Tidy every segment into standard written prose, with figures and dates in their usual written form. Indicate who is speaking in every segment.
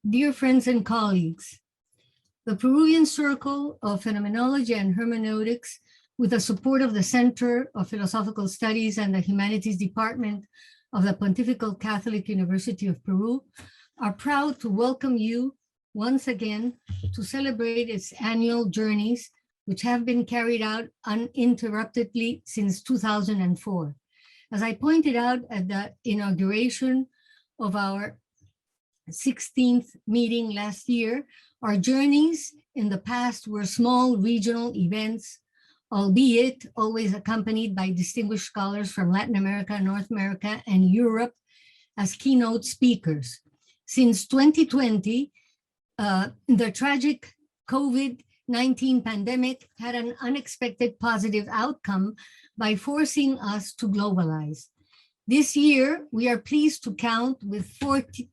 Speaker 1: Dear friends and colleagues, the Peruvian Circle of Phenomenology and Hermeneutics, with the support of the Center of Philosophical Studies and the Humanities Department of the Pontifical Catholic University of Peru, are proud to welcome you once again to celebrate its annual journeys, which have been carried out uninterruptedly since 2004. As I pointed out at the inauguration of our 16th meeting last year, our journeys in the past were small regional events, albeit always accompanied by distinguished scholars from Latin America, North America, and Europe as keynote speakers. Since 2020, the tragic COVID-19 pandemic had an unexpected positive outcome by forcing us to globalize. This year, we are pleased to count with 40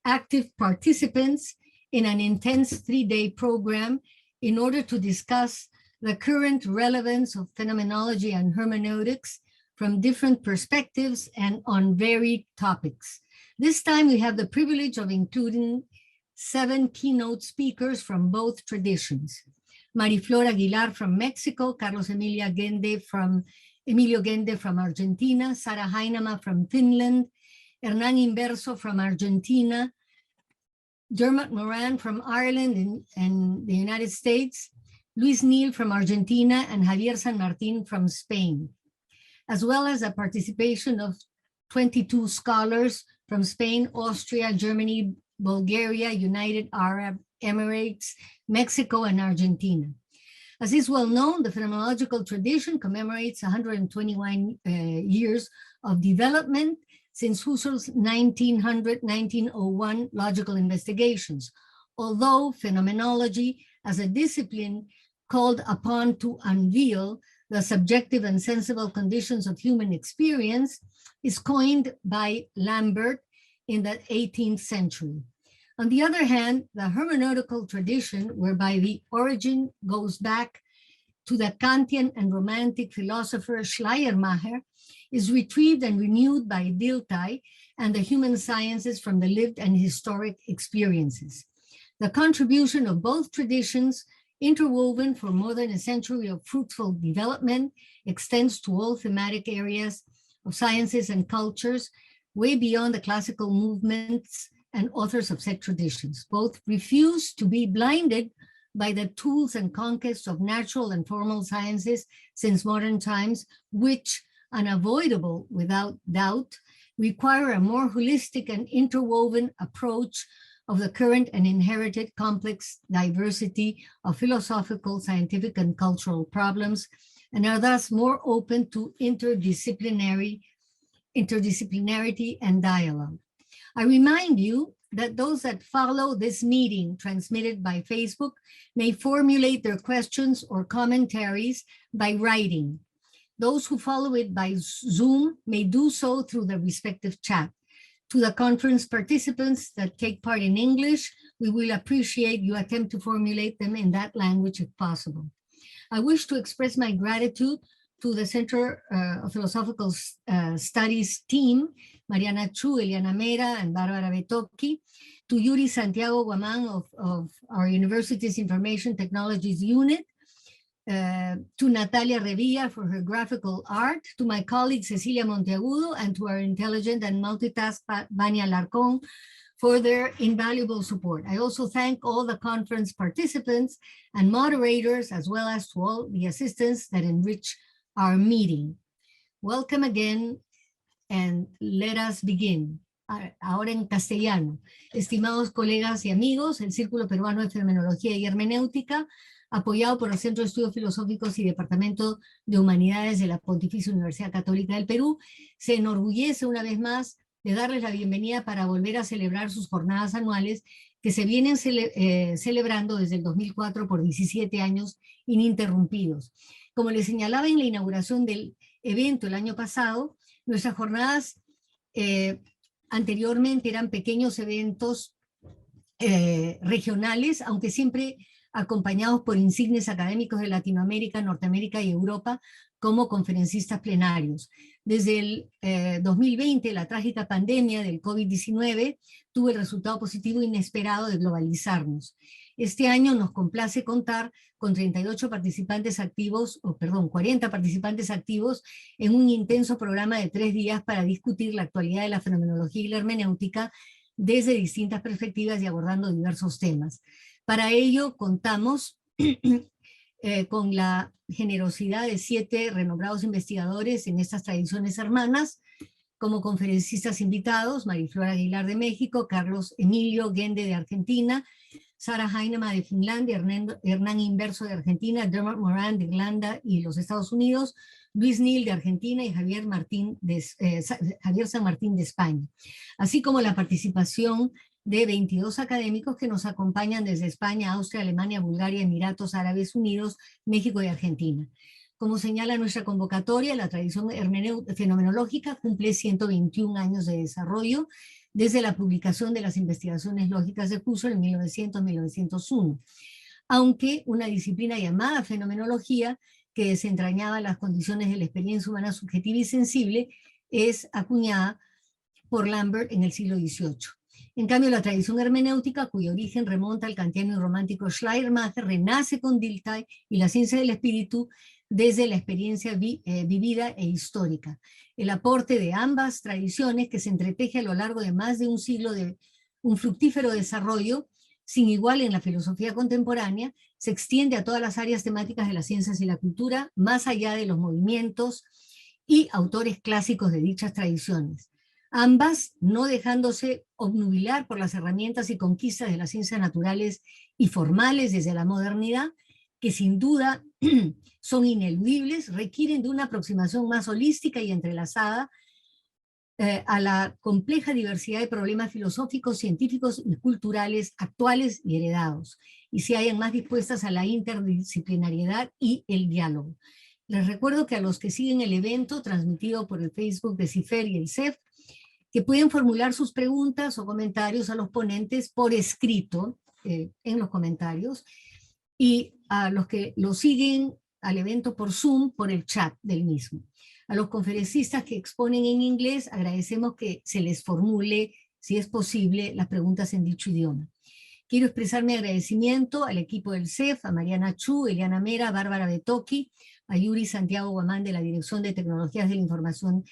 Speaker 1: active participants in an intense 3-day program in order to discuss the current relevance of phenomenology and hermeneutics from different perspectives and on varied topics. This time, we have the privilege of including 7 keynote speakers from both traditions. Mariflor Aguilar from Mexico, Carlos Emilio Gende from Argentina, Sarah Heinemann from Finland, Hernán Inverso from Argentina, Dermot Moran from Ireland and the United States, Luis Neal from Argentina, and Javier San Martin from Spain, as well as the participation of 22 scholars from Spain, Austria, Germany, Bulgaria, United Arab Emirates, Mexico, and Argentina. As is well known, the phenomenological tradition commemorates 121 years of development since Husserl's 1900-1901 logical investigations, although phenomenology as a discipline called upon to unveil the subjective and sensible conditions of human experience is coined by Lambert in the 18th century. On the other hand, the hermeneutical tradition, whereby the origin goes back to the Kantian and Romantic philosopher Schleiermacher, is retrieved and renewed by Dilthey and the human sciences from the lived and historic experiences. The contribution of both traditions, interwoven for more than a century of fruitful development, extends to all thematic areas of sciences and cultures, way beyond the classical movements and authors of said traditions. Both refuse to be blinded by the tools and conquests of natural and formal sciences since modern times, which, unavoidable without doubt, require a more holistic and interwoven approach of the current and inherited complex diversity of philosophical, scientific, and cultural problems, and are thus more open to interdisciplinarity and dialogue. I remind you that those that follow this meeting transmitted by Facebook may formulate their questions or commentaries by writing. Those who follow it by Zoom may do so through the respective chat. To the conference participants that take part in English, we will appreciate you attempt to formulate them in that language if possible. I wish to express my gratitude to the Center of Philosophical Studies team, Mariana Chu, Eliana Mera, and Barbara Betocchi, to Yuri Santiago Guaman of our university's Information Technologies Unit, to Natalia Revilla for her graphical art, to my colleague Cecilia Monteagudo, and to our intelligent and multitask Vania Larcon for their invaluable support. I also thank all the conference participants and moderators, as well as to all the assistants that enrich our meeting. Welcome again, and let us begin. Ahora en castellano. Estimados colegas y amigos, el Círculo Peruano de Fenomenología y Hermenéutica, apoyado por el Centro de Estudios Filosóficos y Departamento de Humanidades de la Pontificia Universidad Católica del Perú, se enorgullece una vez más de darles la bienvenida para volver a celebrar sus jornadas anuales que se vienen celebrando desde el 2004 por 17 años ininterrumpidos. Como les señalaba en la inauguración del evento el año pasado, nuestras jornadas anteriormente eran pequeños eventos regionales, aunque siempre acompañados por insignes académicos de Latinoamérica, Norteamérica y Europa como conferencistas plenarios. Desde el 2020, la trágica pandemia del COVID-19 tuvo el resultado positivo inesperado de globalizarnos. Este año nos complace contar con 38 participantes activos, 40 participantes activos en un intenso programa de 3 días para discutir la actualidad de la fenomenología y la hermenéutica desde distintas perspectivas y abordando diversos temas. Para ello contamos con la generosidad de 7 renombrados investigadores en estas tradiciones hermanas, como conferencistas invitados: Mariflor Aguilar de México, Carlos Emilio Guende de Argentina, Sara Heinemann de Finlandia, Hernán Inverso de Argentina, Dermot Moran de Irlanda y los Estados Unidos, Luis Nil de Argentina y Javier San Martín de España, así como la participación de 22 académicos que nos acompañan desde España, Austria, Alemania, Bulgaria, Emiratos Árabes Unidos, México y Argentina. Como señala nuestra convocatoria, la tradición fenomenológica cumple 121 años de desarrollo desde la publicación de las investigaciones lógicas de Husserl en 1900-1901, aunque una disciplina llamada fenomenología, que desentrañaba las condiciones de la experiencia humana subjetiva y sensible, es acuñada por Lambert en el siglo XVIII. En cambio, la tradición hermenéutica, cuyo origen remonta al kantiano y romántico Schleiermacher, renace con Dilthey y la ciencia del espíritu desde la experiencia vivida e histórica. El aporte de ambas tradiciones, que se entreteje a lo largo de más de un siglo de un fructífero desarrollo, sin igual en la filosofía contemporánea, se extiende a todas las áreas temáticas de las ciencias y la cultura, más allá de los movimientos y autores clásicos de dichas tradiciones. Ambas no dejándose obnubilar por las herramientas y conquistas de las ciencias naturales y formales desde la modernidad, que sin duda son ineludibles, requieren de una aproximación más holística y entrelazada a la compleja diversidad de problemas filosóficos, científicos y culturales actuales y heredados, y se hallan más dispuestas a la interdisciplinariedad y el diálogo. Les recuerdo que a los que siguen el evento transmitido por el Facebook de CIFER y el CEF, que pueden formular sus preguntas o comentarios a los ponentes por escrito en los comentarios, y a los que lo siguen al evento por Zoom, por el chat del mismo. A los conferencistas que exponen en inglés, agradecemos que se les formule, si es posible, las preguntas en dicho idioma. Quiero expresar mi agradecimiento al equipo del CEF, a Mariana Chu, Eliana Mera, Bárbara Betoki, a Yuri Santiago Guamán de la Dirección de Tecnologías de la Información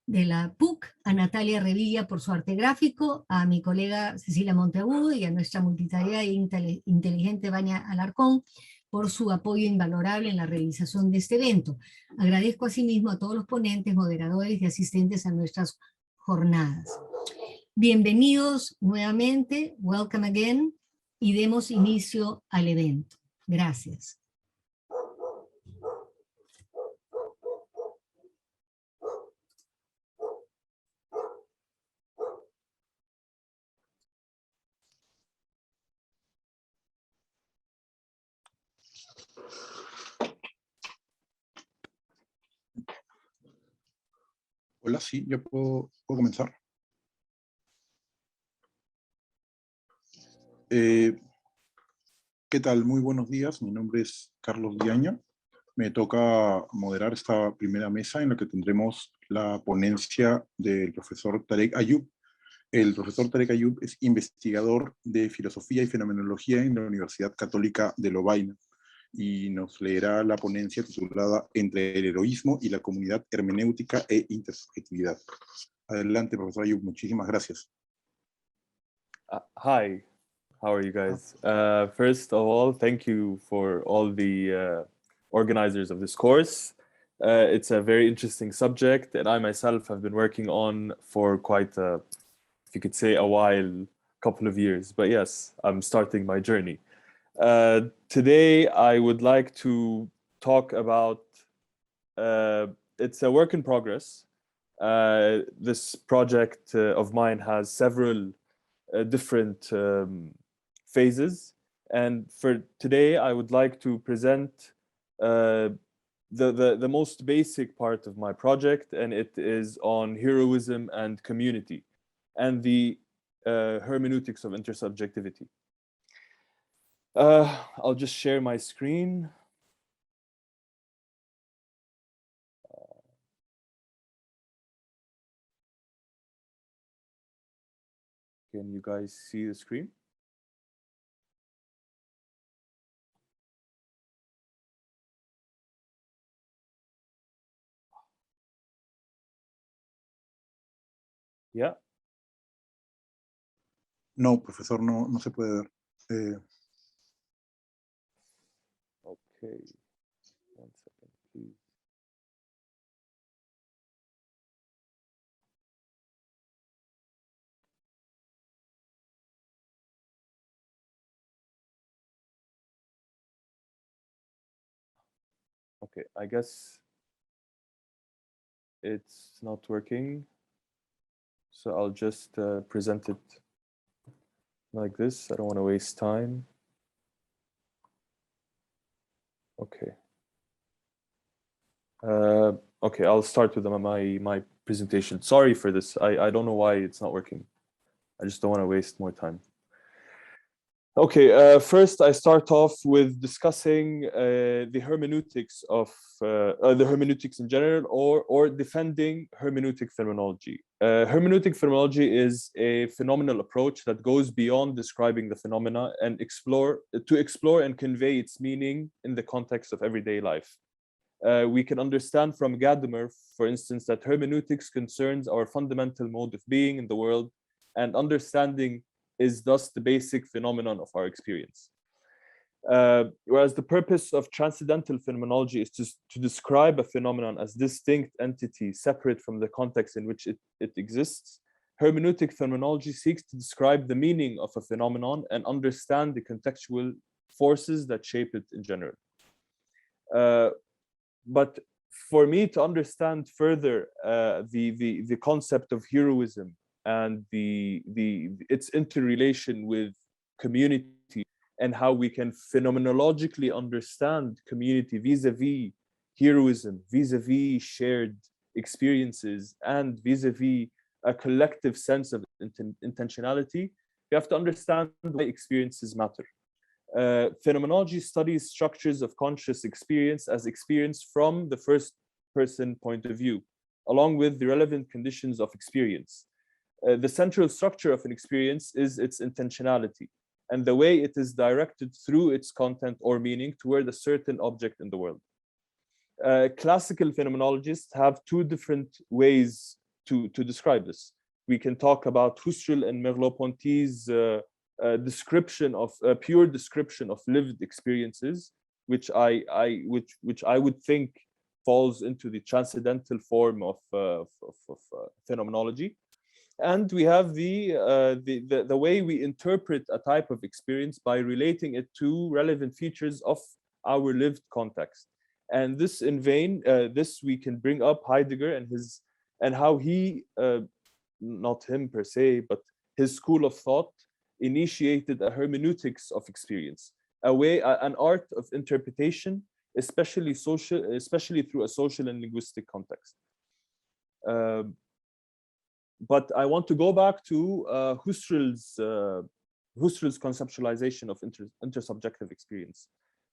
Speaker 1: de la PUC, a Natalia Revilla por su arte gráfico, a mi colega Cecilia Monteagudo y a nuestra multitarea e inteligente Vania Alarcón por su apoyo invalorable en la realización de este evento. Agradezco asimismo a todos los ponentes, moderadores y asistentes a nuestras jornadas. Bienvenidos nuevamente, welcome again, y demos inicio al evento. Gracias.
Speaker 2: Hola, sí, yo puedo comenzar. ¿Qué tal? Muy buenos días, mi nombre es Carlos Diaño. Me toca moderar esta primera mesa en la que tendremos la ponencia del profesor Tarek Ayub. El profesor Tarek Ayub es investigador de filosofía y fenomenología en la Universidad Católica de Lovaina y nos leerá la ponencia titulada Entre el heroísmo y la comunidad hermenéutica e intersubjetividad. Adelante, profesor Ayub, muchísimas gracias.
Speaker 3: Hi, how are you guys? First of all, thank you for all the organizers of this course. It's a very interesting subject that I myself have been working on for quite a, if you could say, a while, couple of years. But yes, I'm starting my journey. Today, I would like to talk about, it's a work in progress. This project of mine has several different phases. And for today, I would like to present the most basic part of my project, and it is on heroism and community, and the hermeneutics of intersubjectivity. I'll just share my screen. Can you guys see the screen? Yeah.
Speaker 2: No, profesor, no se puede ver.
Speaker 3: Okay. 1 second, please. Okay, I guess it's not working. So I'll just present it like this. I don't want to waste time. Okay. Okay, I'll start with my presentation. Sorry for this. I don't know why it's not working. I just don't want to waste more time. Okay, first I start off with discussing the hermeneutics of the hermeneutics in general, or defending hermeneutic phenomenology. Hermeneutic phenomenology is a phenomenal approach that goes beyond describing the phenomena and explore and convey its meaning in the context of everyday life. We can understand from Gadamer, for instance, that hermeneutics concerns our fundamental mode of being in the world, and understanding is thus the basic phenomenon of our experience. Whereas the purpose of transcendental phenomenology is to describe a phenomenon as distinct entity separate from the context in which it exists, hermeneutic phenomenology seeks to describe the meaning of a phenomenon and understand the contextual forces that shape it in general. But for me to understand further the concept of heroism and its interrelation with community, and how we can phenomenologically understand community vis-a-vis heroism, vis-a-vis shared experiences, and vis-a-vis a collective sense of intentionality, we have to understand why experiences matter. Phenomenology studies structures of conscious experience as experience from the first person point of view, along with the relevant conditions of experience. The central structure of an experience is its intentionality and the way it is directed through its content or meaning toward a certain object in the world. Classical phenomenologists have two different ways to describe this. We can talk about Husserl and Merleau-Ponty's description of pure description of lived experiences, which I would think falls into the transcendental form of phenomenology. And we have the way we interpret a type of experience by relating it to relevant features of our lived context. And this in vain, this we can bring up Heidegger and how he, not him per se, but his school of thought initiated a hermeneutics of experience, an art of interpretation, especially through a social and linguistic context. But I want to go back to Husserl's conceptualization of intersubjective experience.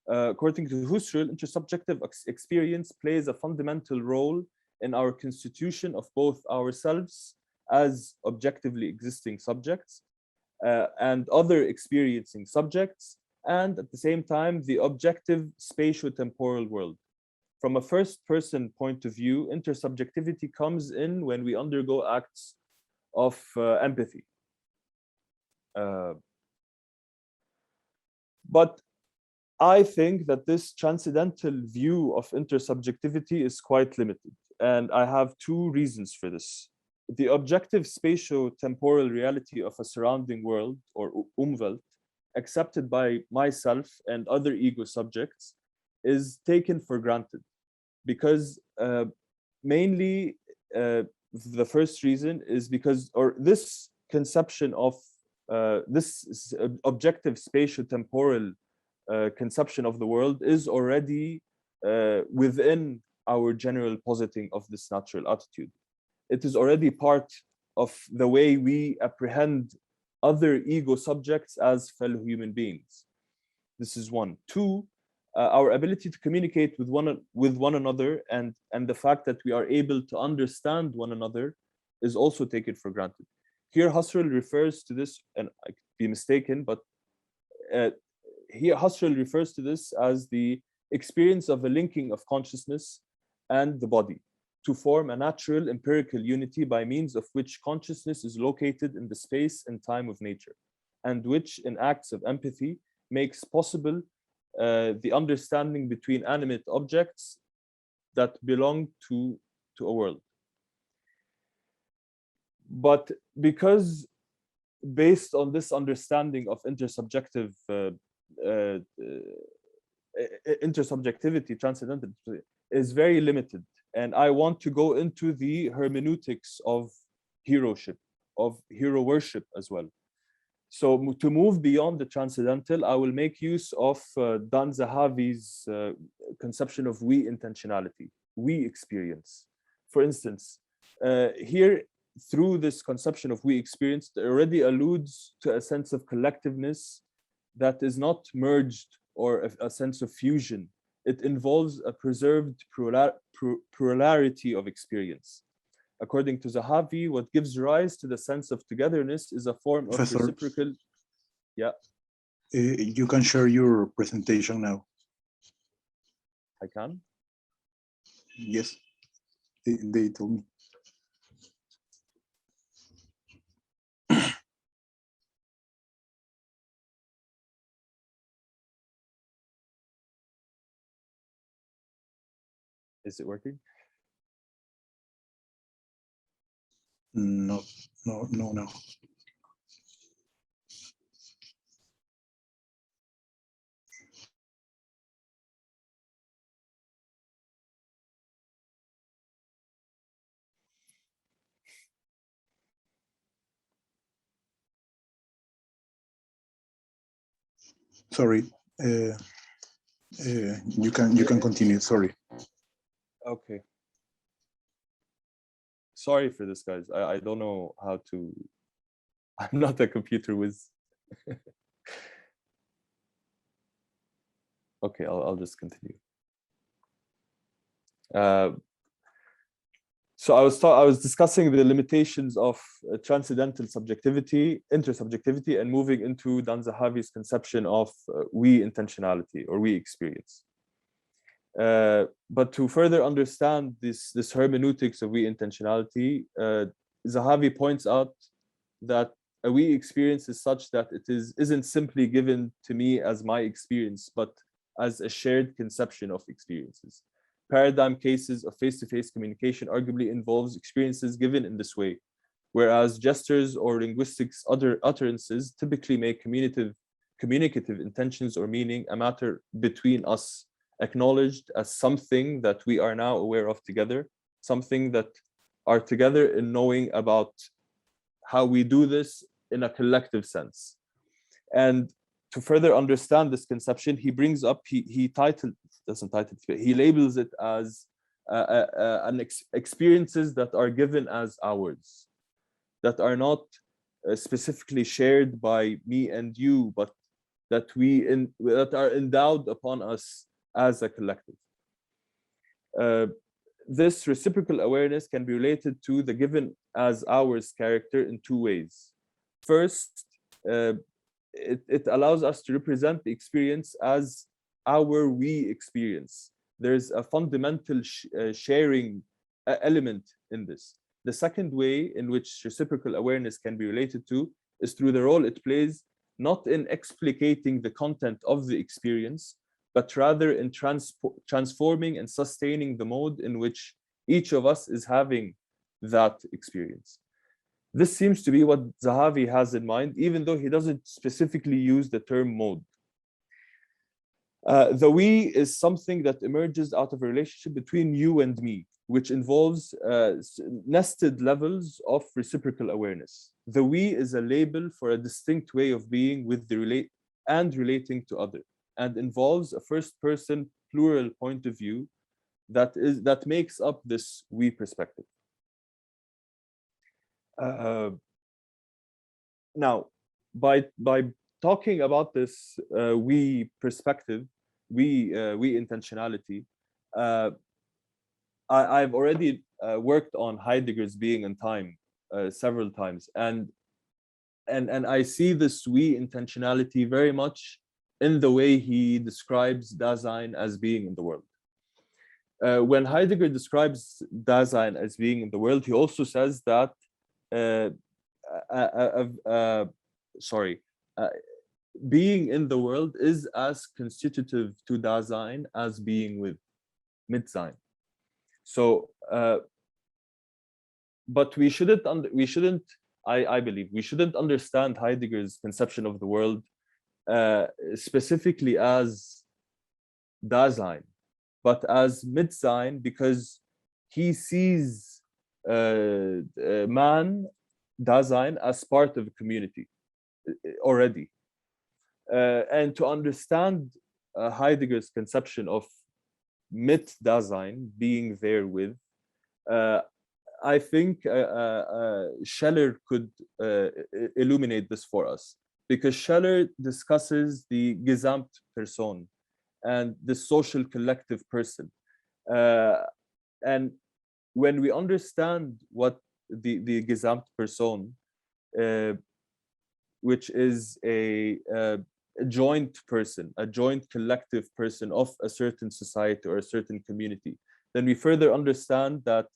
Speaker 3: According to Husserl, intersubjective experience plays a fundamental role in our constitution of both ourselves as objectively existing subjects and other experiencing subjects, and at the same time, the objective spatio-temporal world. From a first-person point of view, intersubjectivity comes in when we undergo acts of empathy. But I think that this transcendental view of intersubjectivity is quite limited, and I have two reasons for this. The objective spatio-temporal reality of a surrounding world, or Umwelt, accepted by myself and other ego subjects, is taken for granted, because mainly the first reason is because, or this conception of this objective spatio-temporal conception of the world is already within our general positing of this natural attitude. It is already part of the way we apprehend other ego subjects as fellow human beings. This is one. Two, our ability to communicate with one another and the fact that we are able to understand one another is also taken for granted. Here Husserl refers to this, and I could be mistaken, but here Husserl refers to this as the experience of a linking of consciousness and the body to form a natural empirical unity by means of which consciousness is located in the space and time of nature, and which in acts of empathy makes possible the understanding between animate objects that belong to a world. But because based on this understanding of intersubjective intersubjectivity, transcendental is very limited, and I want to go into the hermeneutics of heroship, of hero worship as well. So to move beyond the transcendental, I will make use of Dan Zahavi's conception of we intentionality, we experience. For instance, here through this conception of we experience, it already alludes to a sense of collectiveness that is not merged or a sense of fusion. It involves a preserved plurality of experience. According to Zahavi, what gives rise to the sense of togetherness is a form of
Speaker 2: Professor,
Speaker 3: reciprocal. Yeah.
Speaker 2: You can share your presentation now.
Speaker 3: I can?
Speaker 2: Yes, they told me.
Speaker 3: Is it working?
Speaker 2: No. Sorry. You can continue. Sorry.
Speaker 3: Okay. Sorry for this, guys. I don't know how to. I'm not a computer whiz. Okay, I'll just continue. So I was discussing the limitations of transcendental subjectivity, intersubjectivity, and moving into Dan Zahavi's conception of we intentionality or we experience. But to further understand this hermeneutics of we intentionality, Zahavi points out that a we experience is such that it isn't simply given to me as my experience, but as a shared conception of experiences. Paradigm cases of face-to-face communication arguably involves experiences given in this way, whereas gestures or linguistics utterances typically make communicative intentions or meaning a matter between us, acknowledged as something that we are now aware of together, something that are together in knowing about how we do this in a collective sense. And to further understand this conception, he brings up, he labels it as experiences that are given as ours, that are not specifically shared by me and you, but that that are endowed upon us as a collective. This reciprocal awareness can be related to the given as ours character in two ways. First, it allows us to represent the experience as our we experience. There's a fundamental sharing element in this. The second way in which reciprocal awareness can be related to is through the role it plays, not in explicating the content of the experience, but rather in transforming and sustaining the mode in which each of us is having that experience. This seems to be what Zahavi has in mind, even though he doesn't specifically use the term mode. The we is something that emerges out of a relationship between you and me, which involves nested levels of reciprocal awareness. The we is a label for a distinct way of being with the relating to other, and involves a first-person plural point of view that makes up this we perspective. Now, by talking about this we perspective, we intentionality, I've already worked on Heidegger's being and time several times, and I see this we intentionality very much in the way he describes Dasein as being in the world. When Heidegger describes Dasein as being in the world, he also says that being in the world is as constitutive to Dasein as being with Mitsein. So, but we shouldn't, I believe, we shouldn't understand Heidegger's conception of the world specifically as Dasein, but as Mitsein, because he sees man, Dasein, as part of a community already. And to understand Heidegger's conception of Mit-Dasein, being there with, I think Scheller could illuminate this for us, because Scheller discusses the Gesamtperson and the social collective person. And when we understand what the Gesamtperson, which is a joint person, a joint collective person of a certain society or a certain community, then we further understand that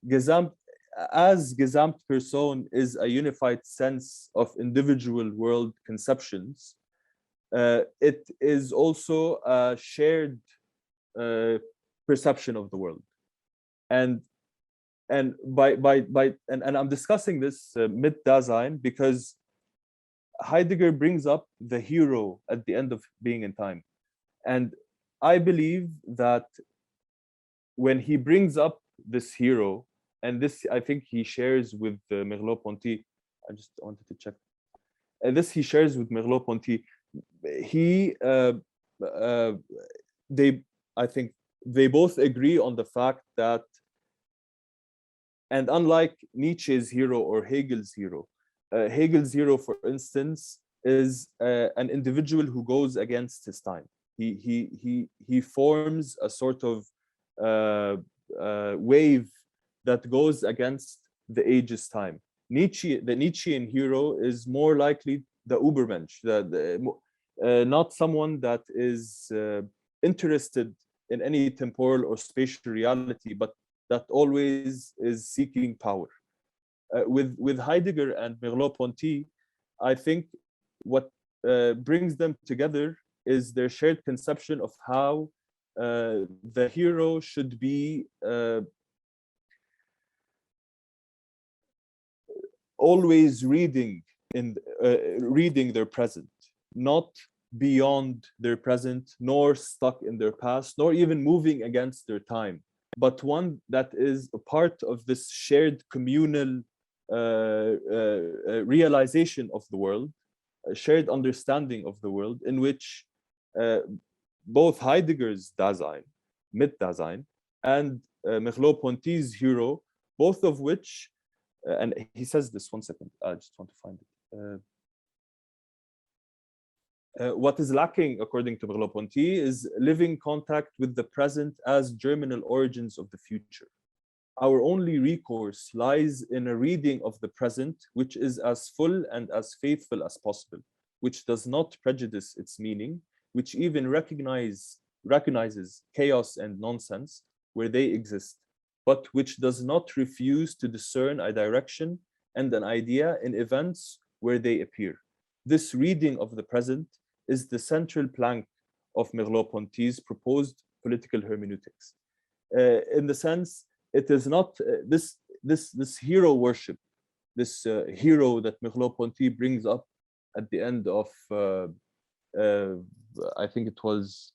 Speaker 3: Gesamtperson is a unified sense of individual world conceptions. It is also a shared perception of the world, and I'm discussing this Mit-Dasein because Heidegger brings up the hero at the end of Being in Time, and I believe that when he brings up this hero, and this I think he shares with Merleau-Ponty, I just wanted to check, and this he shares with Merleau-Ponty. I think they both agree on the fact that, and unlike Nietzsche's hero or Hegel's hero, Hegel's hero, for instance, is an individual who goes against his time. He forms a sort of wave that goes against the age's time. The Nietzschean hero is more likely the Übermensch, not someone that is interested in any temporal or spatial reality, but that always is seeking power. With Heidegger and Merleau-Ponty, I think what brings them together is their shared conception of how the hero should be always reading their present, not beyond their present, nor stuck in their past, nor even moving against their time, but one that is a part of this shared communal realization of the world, a shared understanding of the world, in which both Heidegger's Dasein, Mit-Dasein, and Merleau-Ponty's hero, both of which, and he says this, one second, I just want to find it. What is lacking, according to Merleau-Ponty, is living contact with the present as germinal origins of the future. Our only recourse lies in a reading of the present, which is as full and as faithful as possible, which does not prejudice its meaning, which even recognizes chaos and nonsense where they exist, but which does not refuse to discern a direction and an idea in events where they appear. This reading of the present is the central plank of Merleau-Ponty's proposed political hermeneutics. In the sense, it is not this hero worship, this hero that Merleau-Ponty brings up at the end of, I think it was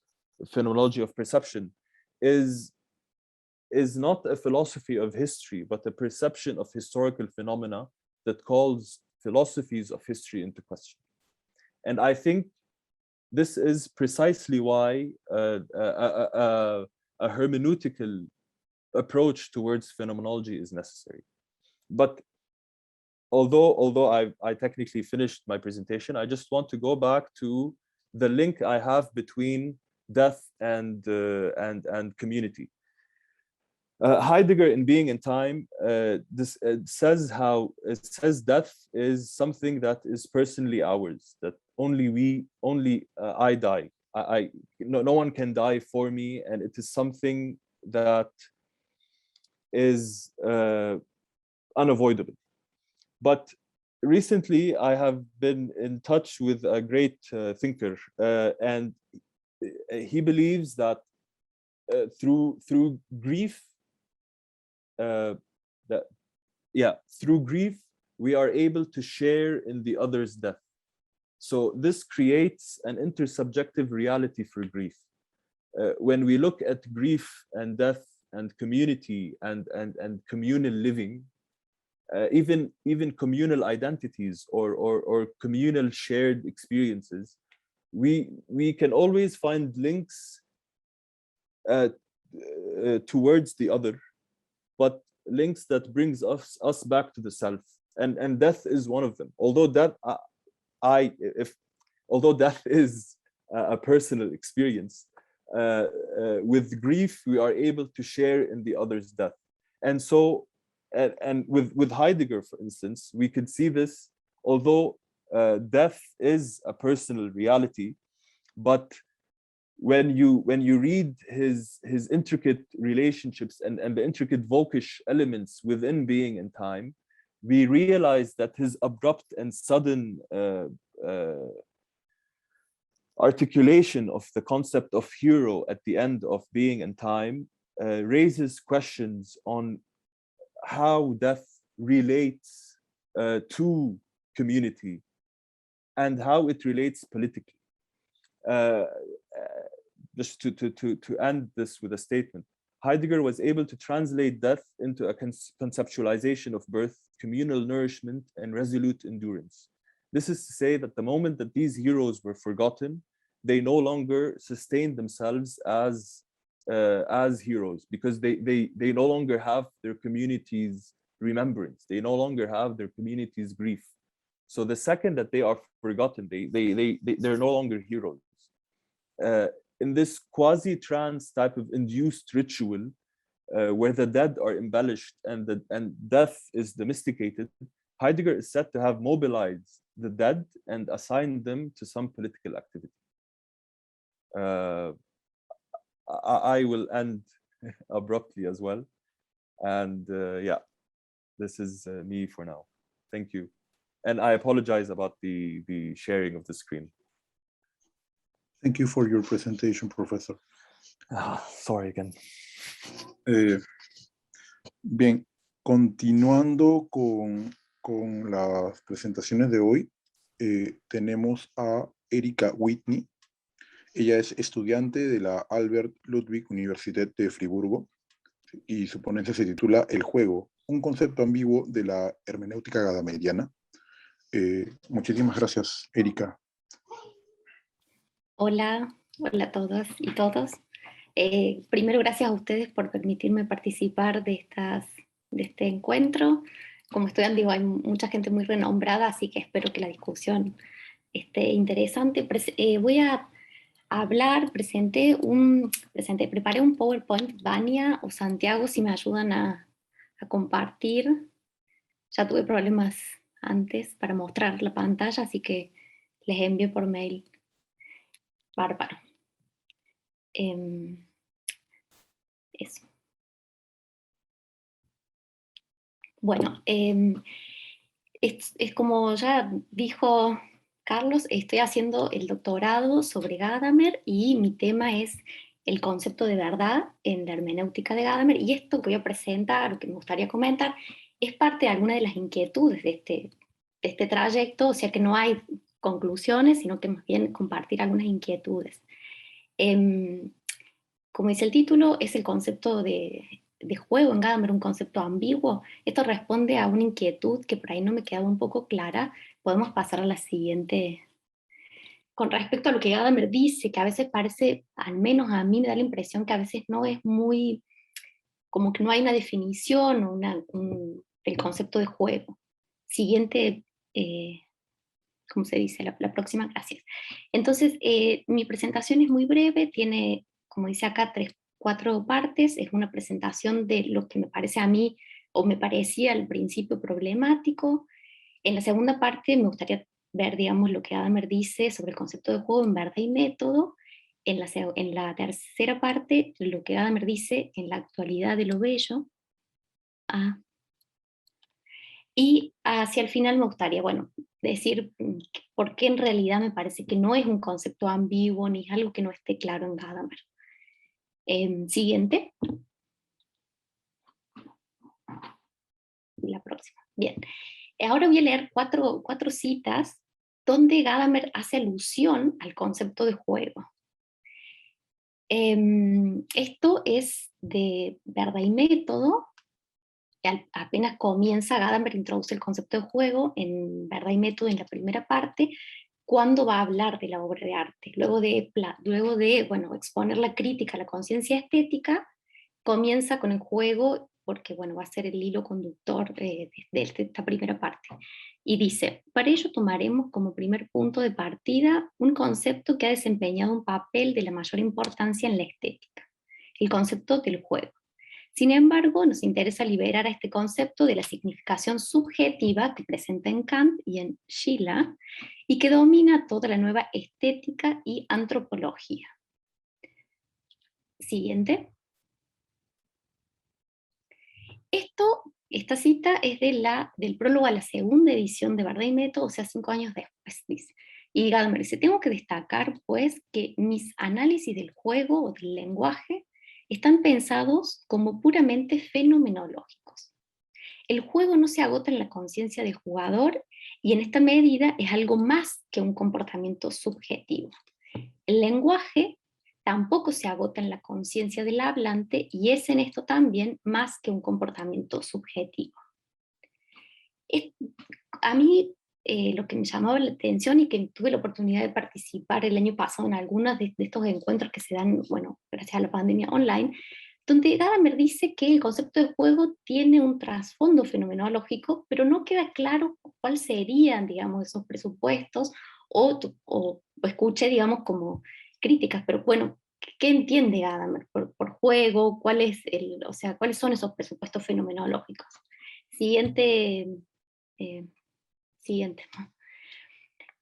Speaker 3: Phenomenology of Perception, is not a philosophy of history, but a perception of historical phenomena that calls philosophies of history into question. And I think this is precisely why a hermeneutical approach towards phenomenology is necessary. But although I technically finished my presentation, I just want to go back to the link I have between death and community. Heidegger, in Being and Time, says death is something that is personally ours, that only I die. No one can die for me, and it is something that is unavoidable. But recently, I have been in touch with a great thinker, and he believes that through grief, through grief, we are able to share in the other's death. So this creates an intersubjective reality for grief. When we look at grief and death and community and communal living, even communal identities or communal shared experiences, we can always find links towards the other, but links that brings us back to the self, and death is one of them. Although death is a personal experience, with grief we are able to share in the other's death. And so and with Heidegger, for instance, we could see this. Although death is a personal reality, but when you read his intricate relationships and the intricate Volkisch elements within Being and Time, we realize that his abrupt and sudden articulation of the concept of hero at the end of Being and Time raises questions on how death relates to community and how it relates politically. Just to end this with a statement, Heidegger was able to translate death into a conceptualization of birth, communal nourishment, and resolute endurance. This is to say that the moment that these heroes were forgotten, they no longer sustained themselves as heroes, because they no longer have their community's remembrance. They no longer have their community's grief. So the second that they are forgotten, they're no longer heroes. In this quasi-trance type of induced ritual, where the dead are embellished and death is domesticated, Heidegger is said to have mobilized the dead and assigned them to some political activity. I will end abruptly as well. And this is me for now. Thank you. And I apologize about the sharing of the screen.
Speaker 2: Thank you for your presentation, Professor.
Speaker 3: Sorry again.
Speaker 2: Bien, continuando con las presentaciones de hoy, tenemos a Erika Whitney. Ella es estudiante de la Albert Ludwig Universität de Friburgo y su ponencia se titula El juego, un concepto ambiguo de la hermenéutica gadameriana. Muchísimas gracias, Erika.
Speaker 4: Hola a todas y todos. Primero, gracias a ustedes por permitirme participar de este encuentro. Como estudiante, digo, hay mucha gente muy renombrada, así que espero que la discusión esté interesante. Voy a hablar, preparé un PowerPoint. Vania o Santiago, si me ayudan a compartir. Ya tuve problemas antes para mostrar la pantalla, así que les envío por mail. Bárbaro. Eso. Bueno, es como ya dijo Carlos, estoy haciendo el doctorado sobre Gadamer y mi tema es el concepto de verdad en la hermenéutica de Gadamer, y esto que voy a presentar, o que me gustaría comentar, es parte de alguna de las inquietudes de este trayecto, o sea que no hay conclusiones, sino que más bien compartir algunas inquietudes. Como dice el título, es el concepto de juego en Gadamer, un concepto ambiguo. Esto responde a una inquietud que por ahí no me quedaba un poco clara. Podemos pasar a la siguiente. Con respecto a lo que Gadamer dice, que a veces parece, al menos a mí me da la impresión que a veces no es muy, como que no hay una definición o del concepto de juego. Siguiente, ¿cómo se dice? La próxima, gracias. Entonces, mi presentación es muy breve, tiene, como dice acá, 4 partes. Es una presentación de lo que me parece a mí, o me parecía al principio problemático. En la segunda parte me gustaría ver, digamos, lo que Gadamer dice sobre el concepto de juego en verdad y método. En la tercera parte, lo que Gadamer dice en la actualidad de lo bello. Y hacia el final me gustaría, bueno, decir por qué en realidad me parece que no es un concepto ambiguo ni es algo que no esté claro en Gadamer. Siguiente. La próxima. Bien. Ahora voy a leer cuatro citas donde Gadamer hace alusión al concepto de juego. Esto es de Verdad y Método. Apenas comienza, Gadamer introduce el concepto de juego en Verdad y Método en la primera parte, cuando va a hablar de la obra de arte. Luego de bueno, exponer la crítica a la conciencia estética, comienza con el juego, porque bueno, va a ser el hilo conductor de esta primera parte. Y dice, para ello tomaremos como primer punto de partida un concepto que ha desempeñado un papel de la mayor importancia en la estética, el concepto del juego. Sin embargo, nos interesa liberar a este concepto de la significación subjetiva que presenta en Kant y en Schiller, y que domina toda la nueva estética y antropología. Siguiente. Esta cita es del prólogo a la segunda edición de Verdad y Método, o sea, 5 años después, dice. Y Gadamer dice, tengo que destacar, pues, que mis análisis del juego o del lenguaje están pensados como puramente fenomenológicos. El juego no se agota en la conciencia del jugador, y en esta medida es algo más que un comportamiento subjetivo. El lenguaje tampoco se agota en la conciencia del hablante, y es en esto también más que un comportamiento subjetivo. A mí lo que me llamaba la atención, y que tuve la oportunidad de participar el año pasado en algunos de estos encuentros que se dan, bueno, gracias a la pandemia online, donde Gadamer dice que el concepto de juego tiene un trasfondo fenomenológico, pero no queda claro cuál serían, digamos, esos presupuestos, o escuché, digamos, como críticas, pero bueno, ¿qué entiende Gadamer por juego? O sea, ¿cuáles son esos presupuestos fenomenológicos? Siguiente. Siguiente.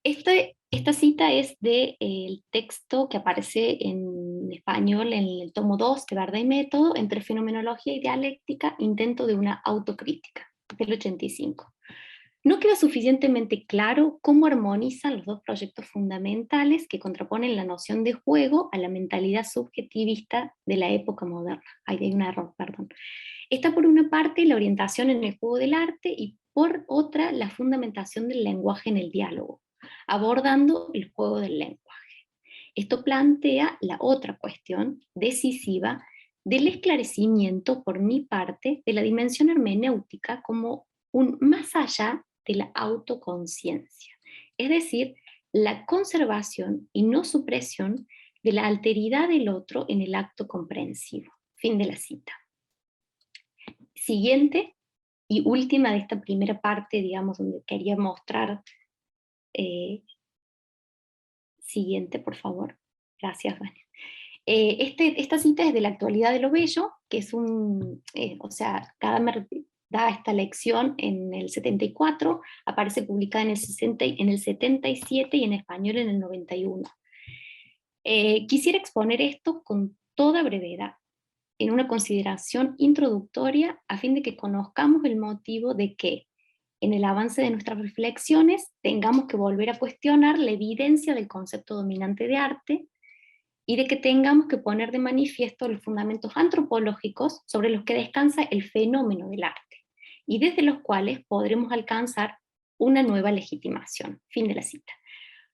Speaker 4: Esta cita es del texto que aparece en español en el tomo 2 de Verdad y Método, entre fenomenología y dialéctica, intento de una autocrítica, del 85. No queda suficientemente claro cómo armonizan los dos proyectos fundamentales que contraponen la noción de juego a la mentalidad subjetivista de la época moderna. Ahí hay un error, perdón. Está por una parte la orientación en el juego del arte, y por otra la fundamentación del lenguaje en el diálogo, abordando el juego del lenguaje. Esto plantea la otra cuestión decisiva del esclarecimiento por mi parte de la dimensión hermenéutica como un más allá de la autoconciencia, es decir, la conservación y no supresión de la alteridad del otro en el acto comprensivo. Fin de la cita. Siguiente y última de esta primera parte, digamos, donde quería mostrar. Siguiente, por favor. Gracias, Vania. Esta cita es de la actualidad de lo bello, que es o sea, Gadamer da esta lección en el 74, aparece publicada en el 77 y en español en el 91. Quisiera exponer esto con toda brevedad, en una consideración introductoria, a fin de que conozcamos el motivo de que, en el avance de nuestras reflexiones, tengamos que volver a cuestionar la evidencia del concepto dominante de arte, y de que tengamos que poner de manifiesto los fundamentos antropológicos sobre los que descansa el fenómeno del arte, y desde los cuales podremos alcanzar una nueva legitimación. Fin de la cita.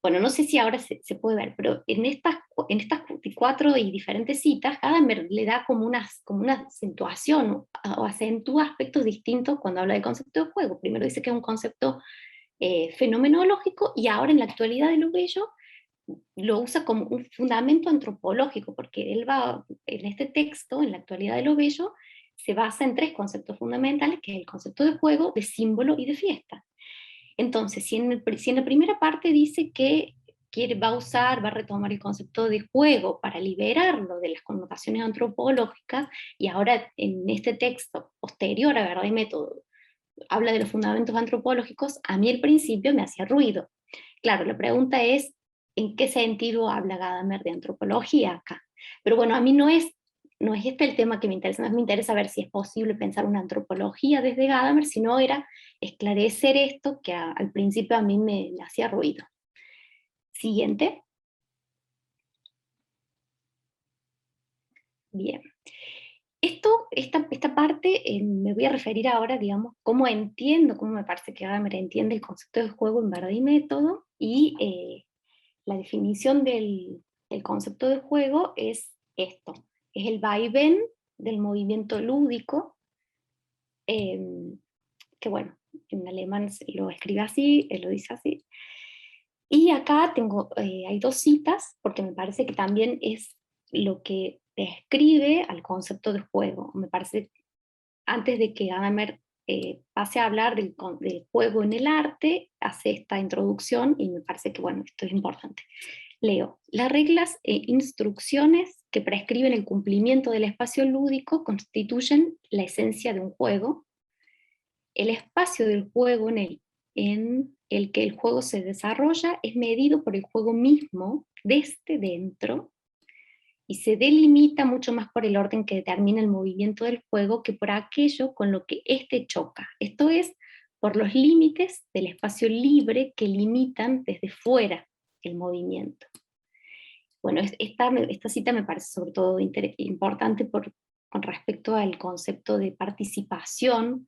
Speaker 4: Bueno, no sé si ahora se puede ver, pero en estas 4 y diferentes citas, Gadamer le da como una acentuación, o acentúa aspectos distintos cuando habla del concepto de juego. Primero dice que es un concepto fenomenológico, y ahora en la actualidad de lo bello lo usa como un fundamento antropológico, porque él en este texto, en la actualidad de lo bello, se basa en 3 conceptos fundamentales, que es el concepto de juego, de símbolo y de fiesta. Entonces, si en la primera parte dice que va a retomar el concepto de juego para liberarlo de las connotaciones antropológicas, y ahora en este texto posterior a Verdad y Método habla de los fundamentos antropológicos, a mí al principio me hacía ruido. Claro, la pregunta es, ¿en qué sentido habla Gadamer de antropología acá? Pero bueno, a mí no es este el tema que me interesa, no me interesa ver si es posible pensar una antropología desde Gadamer, sino era esclarecer esto que al principio a mí me hacía ruido. Siguiente. Bien. Esta parte me voy a referir ahora, digamos, cómo me parece que Gadamer entiende el concepto de juego en Verdad y Método, y la definición del concepto de juego es esto, es el vaivén del movimiento lúdico, que bueno, en alemán lo escribe así, lo dice así. Y acá hay dos citas, porque me parece que también es lo que describe al concepto de juego. Me parece, antes de que Gadamer pase a hablar del juego en el arte, hace esta introducción, y me parece que, bueno, esto es importante. Leo: las reglas e instrucciones que prescriben el cumplimiento del espacio lúdico constituyen la esencia de un juego. El espacio del juego en el que el juego se desarrolla es medido por el juego mismo desde dentro, y se delimita mucho más por el orden que determina el movimiento del juego que por aquello con lo que éste choca, esto es, por los límites del espacio libre que limitan desde fuera el movimiento. Bueno, esta cita me parece sobre todo importante con respecto al concepto de participación,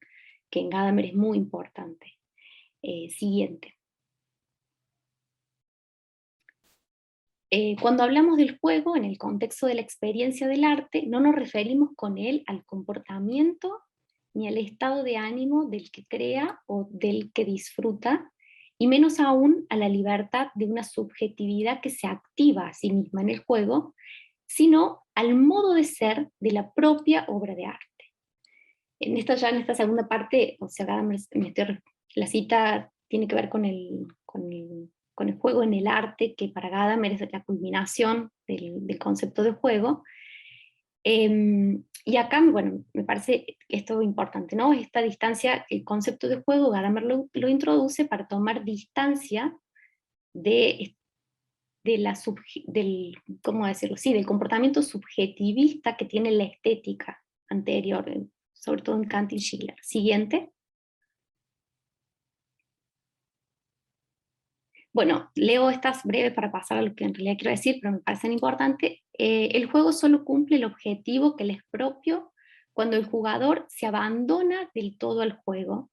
Speaker 4: que en Gadamer es muy importante. Siguiente. Cuando hablamos del juego en el contexto de la experiencia del arte, no nos referimos con él al comportamiento ni al estado de ánimo del que crea o del que disfruta, y menos aún a la libertad de una subjetividad que se activa a sí misma en el juego, sino al modo de ser de la propia obra de arte. En esta segunda parte, o sea, la cita tiene que ver con el juego en el arte, que para Gadamer es la culminación del concepto de juego. Y acá, bueno, me parece esto importante, ¿no? Esta distancia, el concepto de juego, Gadamer lo introduce para tomar distancia ¿cómo decirlo? Sí, del comportamiento subjetivista que tiene la estética anterior, sobre todo en Kant y Schiller. Siguiente. Bueno, leo estas breves para pasar a lo que en realidad quiero decir, pero me parecen importantes. El juego solo cumple el objetivo que le es propio cuando el jugador se abandona del todo al juego.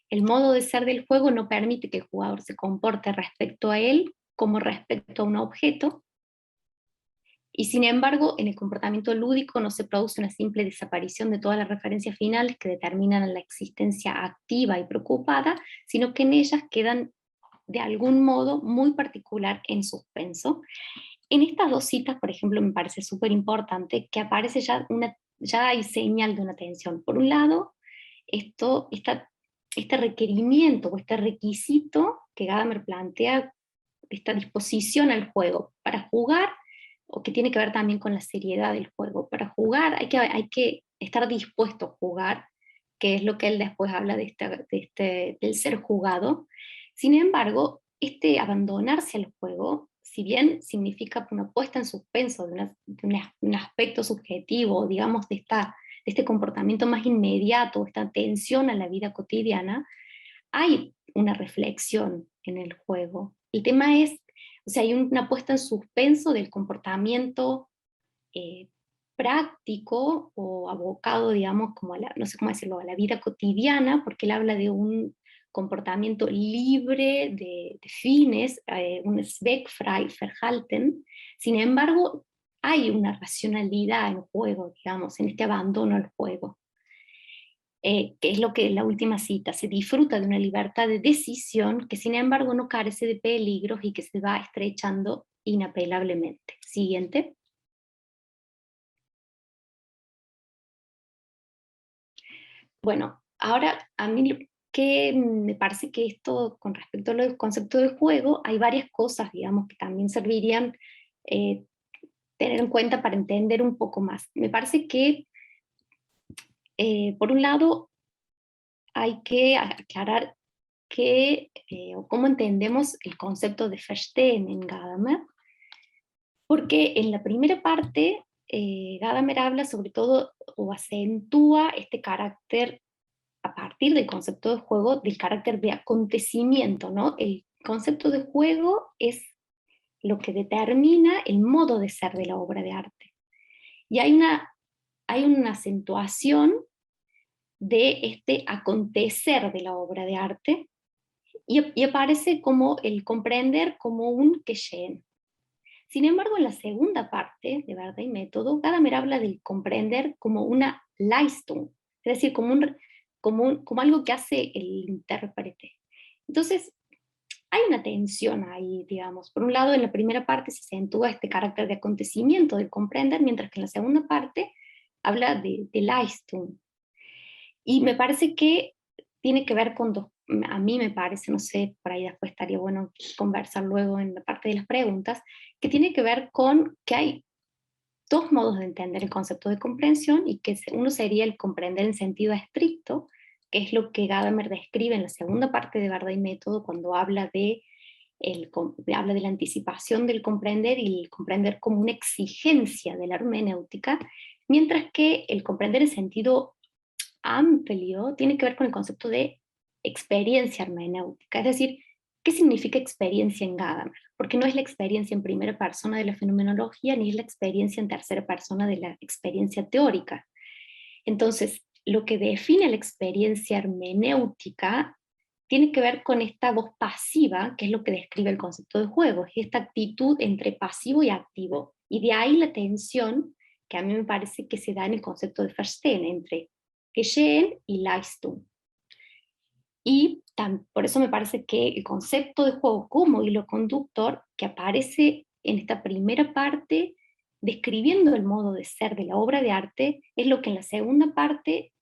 Speaker 4: El modo de ser del juego no permite que el jugador se comporte respecto a él como respecto a un objeto, y sin embargo, en el comportamiento lúdico no se produce una simple desaparición de todas las referencias finales que determinan la existencia activa y preocupada, sino que en ellas quedan de algún modo muy particular en suspenso. En estas dos citas, por ejemplo, me parece súper importante que aparece ya hay señal de una tensión. Por un lado, este requerimiento o este requisito que Gadamer plantea, esta disposición al juego. Para jugar, o que tiene que ver también con la seriedad del juego, para jugar hay que estar dispuesto a jugar, que es lo que él después habla del ser jugado. Sin embargo, este abandonarse al juego, si bien significa una puesta en suspenso de un aspecto subjetivo, digamos, de este comportamiento más inmediato, esta atención a la vida cotidiana, hay una reflexión en el juego. El tema es, o sea, hay una puesta en suspenso del comportamiento práctico o abocado, digamos, como no sé cómo decirlo, a la vida cotidiana, porque él habla de un comportamiento libre de fines, un zweckfrei Verhalten. Sin embargo, hay una racionalidad en juego, digamos, en este abandono al juego. Que es lo que la última cita, se disfruta de una libertad de decisión que sin embargo no carece de peligros y que se va estrechando inapelablemente. Siguiente. Bueno, ahora a mí que me parece que esto, con respecto al concepto de juego, hay varias cosas, digamos, que también servirían tener en cuenta para entender un poco más. Me parece que, por un lado, hay que aclarar o cómo entendemos el concepto de Verstehen en Gadamer, porque en la primera parte, Gadamer habla sobre todo, o acentúa este carácter, a partir del concepto de juego, del carácter de acontecimiento, ¿no? El concepto de juego es lo que determina el modo de ser de la obra de arte. Y hay una acentuación de este acontecer de la obra de arte, y aparece como el comprender como un Geschehen. Sin embargo, en la segunda parte de Verdad y Método, Gadamer habla del comprender como una Leistung, es decir, como algo que hace el intérprete. Entonces, hay una tensión ahí, digamos. Por un lado, en la primera parte se acentúa este carácter de acontecimiento, de comprender, mientras que en la segunda parte habla de Leistung. Y me parece que tiene que ver con a mí me parece, no sé, por ahí después estaría bueno conversar luego en la parte de las preguntas, que tiene que ver con que hay dos modos de entender el concepto de comprensión, y que uno sería el comprender en sentido estricto, que es lo que Gadamer describe en la segunda parte de Verdad y Método, cuando habla habla de la anticipación del comprender y el comprender como una exigencia de la hermenéutica, mientras que el comprender en sentido amplio tiene que ver con el concepto de experiencia hermenéutica, es decir, ¿qué significa experiencia en Gadamer? Porque no es la experiencia en primera persona de la fenomenología, ni es la experiencia en tercera persona de la experiencia teórica. Entonces, lo que define la experiencia hermenéutica tiene que ver con esta voz pasiva, que es lo que describe el concepto de juego, es esta actitud entre pasivo y activo. Y de ahí la tensión que a mí me parece que se da en el concepto de Verstehen, entre Geschehen y Leistung. Y por eso me parece que el concepto de juego como hilo conductor, que aparece en esta primera parte describiendo el modo de ser de la obra de arte, es lo que en la segunda parte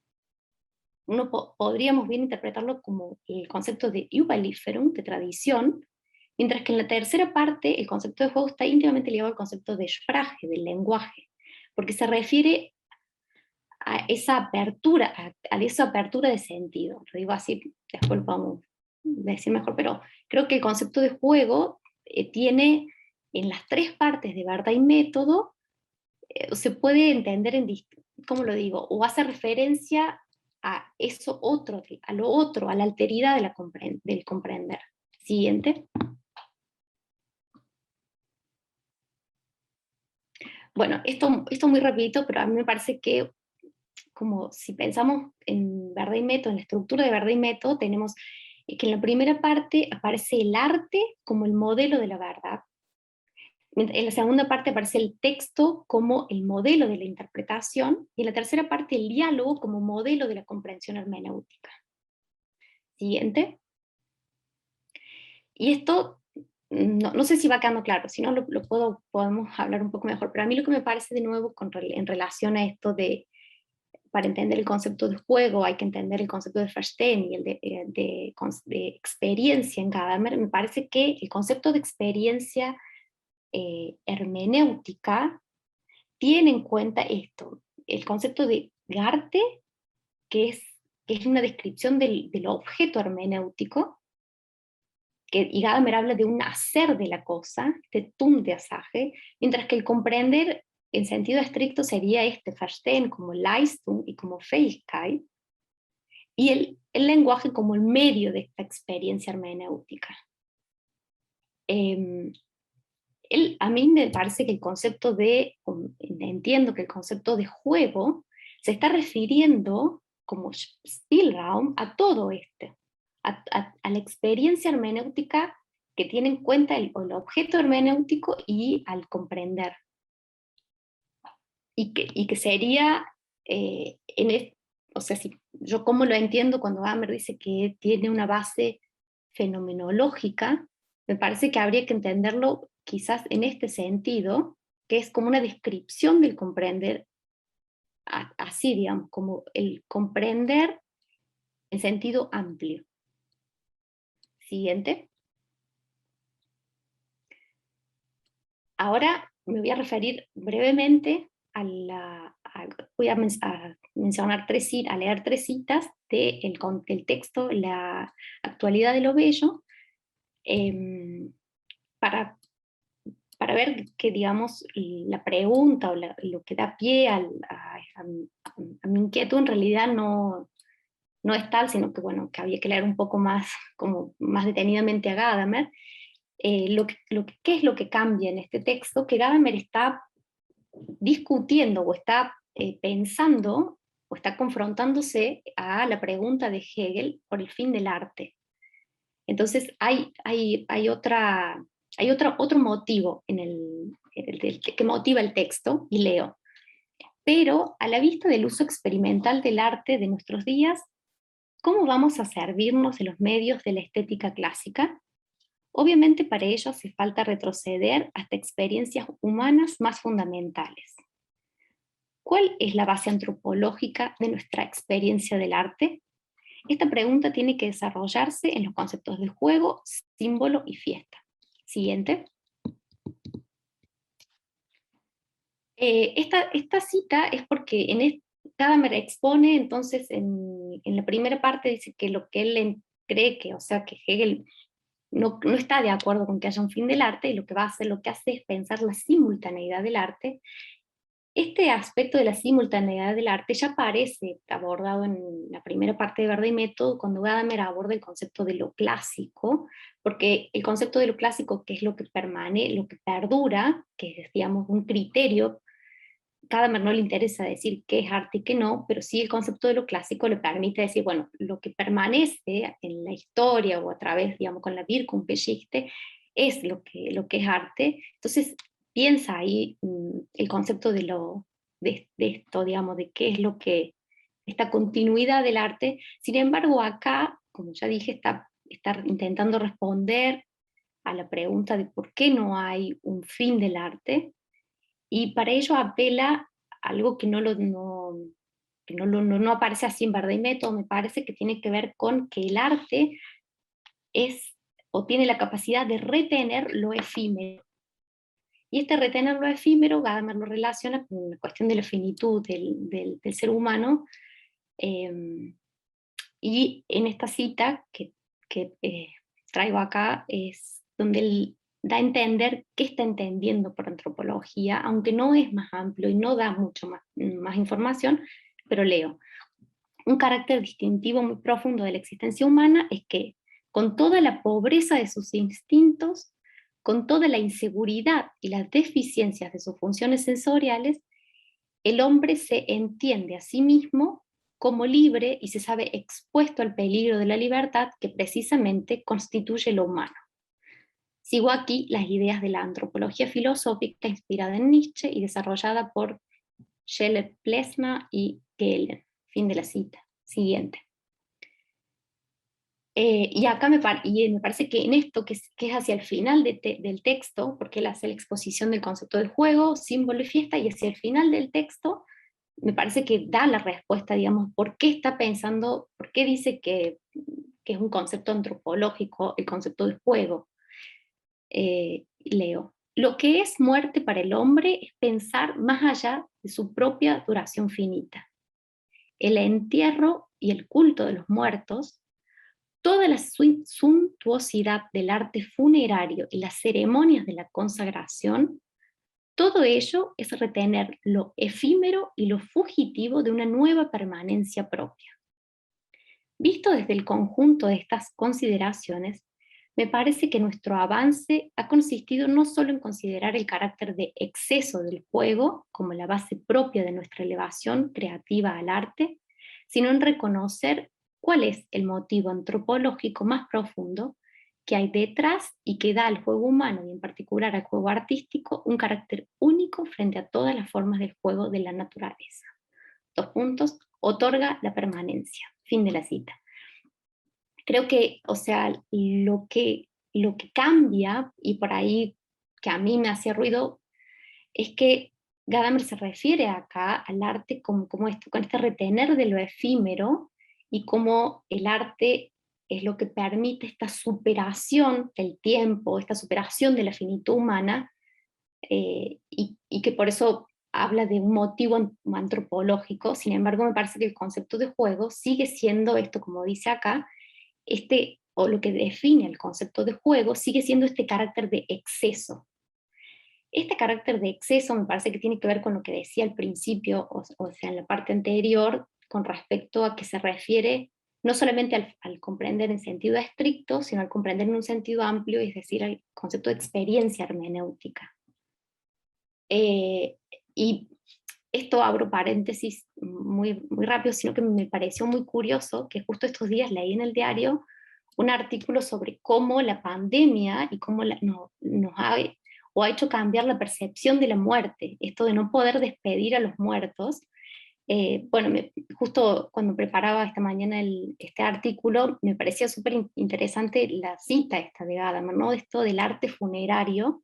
Speaker 4: podríamos bien interpretarlo como el concepto de Überlieferung, de tradición, mientras que en la tercera parte el concepto de juego está íntimamente ligado al concepto de Sprache, del lenguaje, porque se refiere a esa apertura, a esa apertura de sentido. Lo digo así, después lo podemos decir mejor, pero creo que el concepto de juego tiene en las tres partes de Verdad y Método, se puede entender ¿cómo lo digo? O hace referencia a eso otro, a lo otro, a la alteridad del comprender. Siguiente. Bueno, esto muy rapidito, pero a mí me parece que, como si pensamos en Verdad y Método, en la estructura de Verdad y Método, tenemos que en la primera parte aparece el arte como el modelo de la verdad. En la segunda parte aparece el texto como el modelo de la interpretación, y en la tercera parte el diálogo como modelo de la comprensión hermenéutica. Siguiente. Y esto, no sé si va quedando claro, si no podemos hablar un poco mejor, pero a mí lo que me parece de nuevo en relación a esto para entender el concepto de juego hay que entender el concepto de Verstehen y el de experiencia en Gadamer, me parece que el concepto de experiencia hermenéutica tiene en cuenta esto, el concepto de arte, que es una descripción del objeto hermenéutico, y Gadamer habla de un hacer de la cosa, de Tun de Asage, mientras que el comprender en sentido estricto sería Verstehen como Leistung y como Fähigkeit, y el lenguaje como el medio de esta experiencia hermenéutica. A mí me parece que entiendo que el concepto de juego se está refiriendo como Spielraum a todo a la experiencia hermenéutica que tiene en cuenta el objeto hermenéutico y al comprender. Y que sería, o sea, yo como lo entiendo cuando Gadamer dice que tiene una base fenomenológica, me parece que habría que entenderlo quizás en este sentido, que es como una descripción del comprender, así digamos, como el comprender en sentido amplio. Siguiente. Ahora me voy a referir brevemente voy a mencionar a leer 3 citas del texto La actualidad de lo bello, para ver que, digamos, la pregunta o lo que da pie a mi inquietud en realidad no es tal, sino que, bueno, que había que leer un poco más, como más detenidamente a Gadamer. ¿Qué es lo que cambia en este texto? Que Gadamer está discutiendo o está pensando o está confrontándose a la pregunta de Hegel por el fin del arte. Entonces hay otro motivo que motiva el texto, y leo. Pero a la vista del uso experimental del arte de nuestros días, ¿cómo vamos a servirnos de los medios de la estética clásica? Obviamente para ello hace falta retroceder hasta experiencias humanas más fundamentales. ¿Cuál es la base antropológica de nuestra experiencia del arte? Esta pregunta tiene que desarrollarse en los conceptos de juego, símbolo y fiesta. Siguiente. Esta cita es porque Gadamer expone, entonces, en la primera parte dice que lo que él cree que, o sea, que Hegel no está de acuerdo con que haya un fin del arte, y lo que hace es pensar la simultaneidad del arte. Este aspecto de la simultaneidad del arte ya aparece abordado en la primera parte de Verdad y Método, cuando Gadamer aborda el concepto de lo clásico, porque el concepto de lo clásico, que es lo que lo que perdura, que es, digamos, un criterio. Gadamer no le interesa decir qué es arte y qué no, pero sí el concepto de lo clásico le permite decir, bueno, lo que permanece en la historia o a través, digamos, con la Wirkungsgeschichte, es lo que es arte. Entonces piensa ahí el concepto de esto, digamos, de qué es lo que, esta continuidad del arte. Sin embargo, acá, como ya dije, está intentando responder a la pregunta de por qué no hay un fin del arte, y para ello apela a algo que no aparece así en Verdad y Método. Me parece que tiene que ver con que el arte es, o tiene la capacidad de retener lo efímero. Y este retener lo efímero, Gadamer lo relaciona con la cuestión de la finitud del ser humano, y en esta cita que traigo acá es donde él da a entender qué está entendiendo por antropología, aunque no es más amplio y no da mucho más información, pero leo. Un carácter distintivo muy profundo de la existencia humana es que, con toda la pobreza de sus instintos, con toda la inseguridad y las deficiencias de sus funciones sensoriales, el hombre se entiende a sí mismo como libre y se sabe expuesto al peligro de la libertad que precisamente constituye lo humano. Sigo aquí las ideas de la antropología filosófica inspirada en Nietzsche y desarrollada por Schiller, Plessner y Gehlen. Fin de la cita. Siguiente. Y acá me parece que en esto, que es hacia el final del texto, porque él hace la exposición del concepto del juego, símbolo y fiesta, y hacia el final del texto, me parece que da la respuesta, digamos, por qué está pensando, por qué dice que es un concepto antropológico el concepto del juego. Leo. Lo que es muerte para el hombre es pensar más allá de su propia duración finita. El entierro y el culto de los muertos, toda la suntuosidad del arte funerario y las ceremonias de la consagración, todo ello es retener lo efímero y lo fugitivo de una nueva permanencia propia. Visto desde el conjunto de estas consideraciones, me parece que nuestro avance ha consistido no solo en considerar el carácter de exceso del juego como la base propia de nuestra elevación creativa al arte, sino en reconocer cuál es el motivo antropológico más profundo que hay detrás y que da al juego humano, y en particular al juego artístico, un carácter único frente a todas las formas del juego de la naturaleza. 2 puntos, otorga la permanencia. Fin de la cita. Creo que, o sea, lo que cambia, y por ahí que a mí me hacía ruido, es que Gadamer se refiere acá al arte como esto, con este retener de lo efímero, y cómo el arte es lo que permite esta superación del tiempo, esta superación de la finitud humana, y que por eso habla de un motivo antropológico. Sin embargo, me parece que el concepto de juego sigue siendo esto, como dice acá, o lo que define el concepto de juego, sigue siendo este carácter de exceso. Este carácter de exceso me parece que tiene que ver con lo que decía al principio, o sea, en la parte anterior, con respecto a que se refiere no solamente al comprender en sentido estricto, sino al comprender en un sentido amplio, es decir, al concepto de experiencia hermenéutica. Y esto abro paréntesis muy, muy rápido, sino que me pareció muy curioso que justo estos días leí en el diario un artículo sobre cómo la pandemia y cómo nos ha hecho cambiar la percepción de la muerte, esto de no poder despedir a los muertos. Bueno, justo cuando preparaba esta mañana este artículo, me parecía súper interesante la cita esta de Gadamer, ¿no? Esto del arte funerario.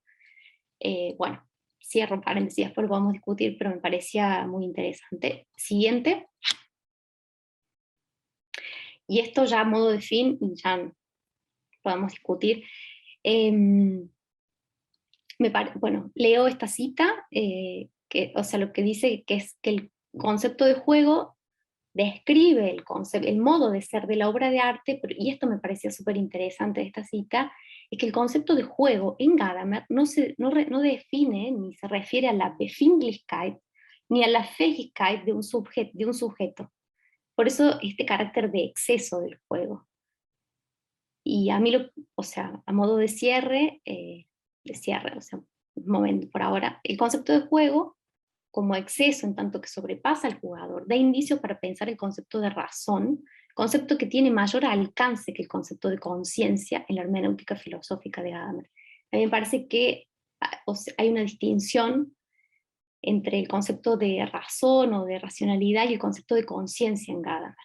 Speaker 4: Bueno, cierro paréntesis, después lo vamos a discutir, pero me parecía muy interesante. Siguiente. Y esto ya a modo de fin, ya podemos discutir. Bueno, leo esta cita, o sea, lo que dice que es que el concepto de juego describe el modo de ser de la obra de arte, y esto me parecía súper interesante de esta cita, es que el concepto de juego en Gadamer no define ni se refiere a la Befindlichkeit ni a la Fähigkeit de un sujeto. Por eso este carácter de exceso del juego. Y a mí, o sea, a modo de cierre, o sea, un momento por ahora, el concepto de juego como exceso en tanto que sobrepasa al jugador, da indicios para pensar el concepto de razón, concepto que tiene mayor alcance que el concepto de conciencia en la hermenéutica filosófica de Gadamer. A mí me parece que o sea, hay una distinción entre el concepto de razón o de racionalidad y el concepto de conciencia en Gadamer.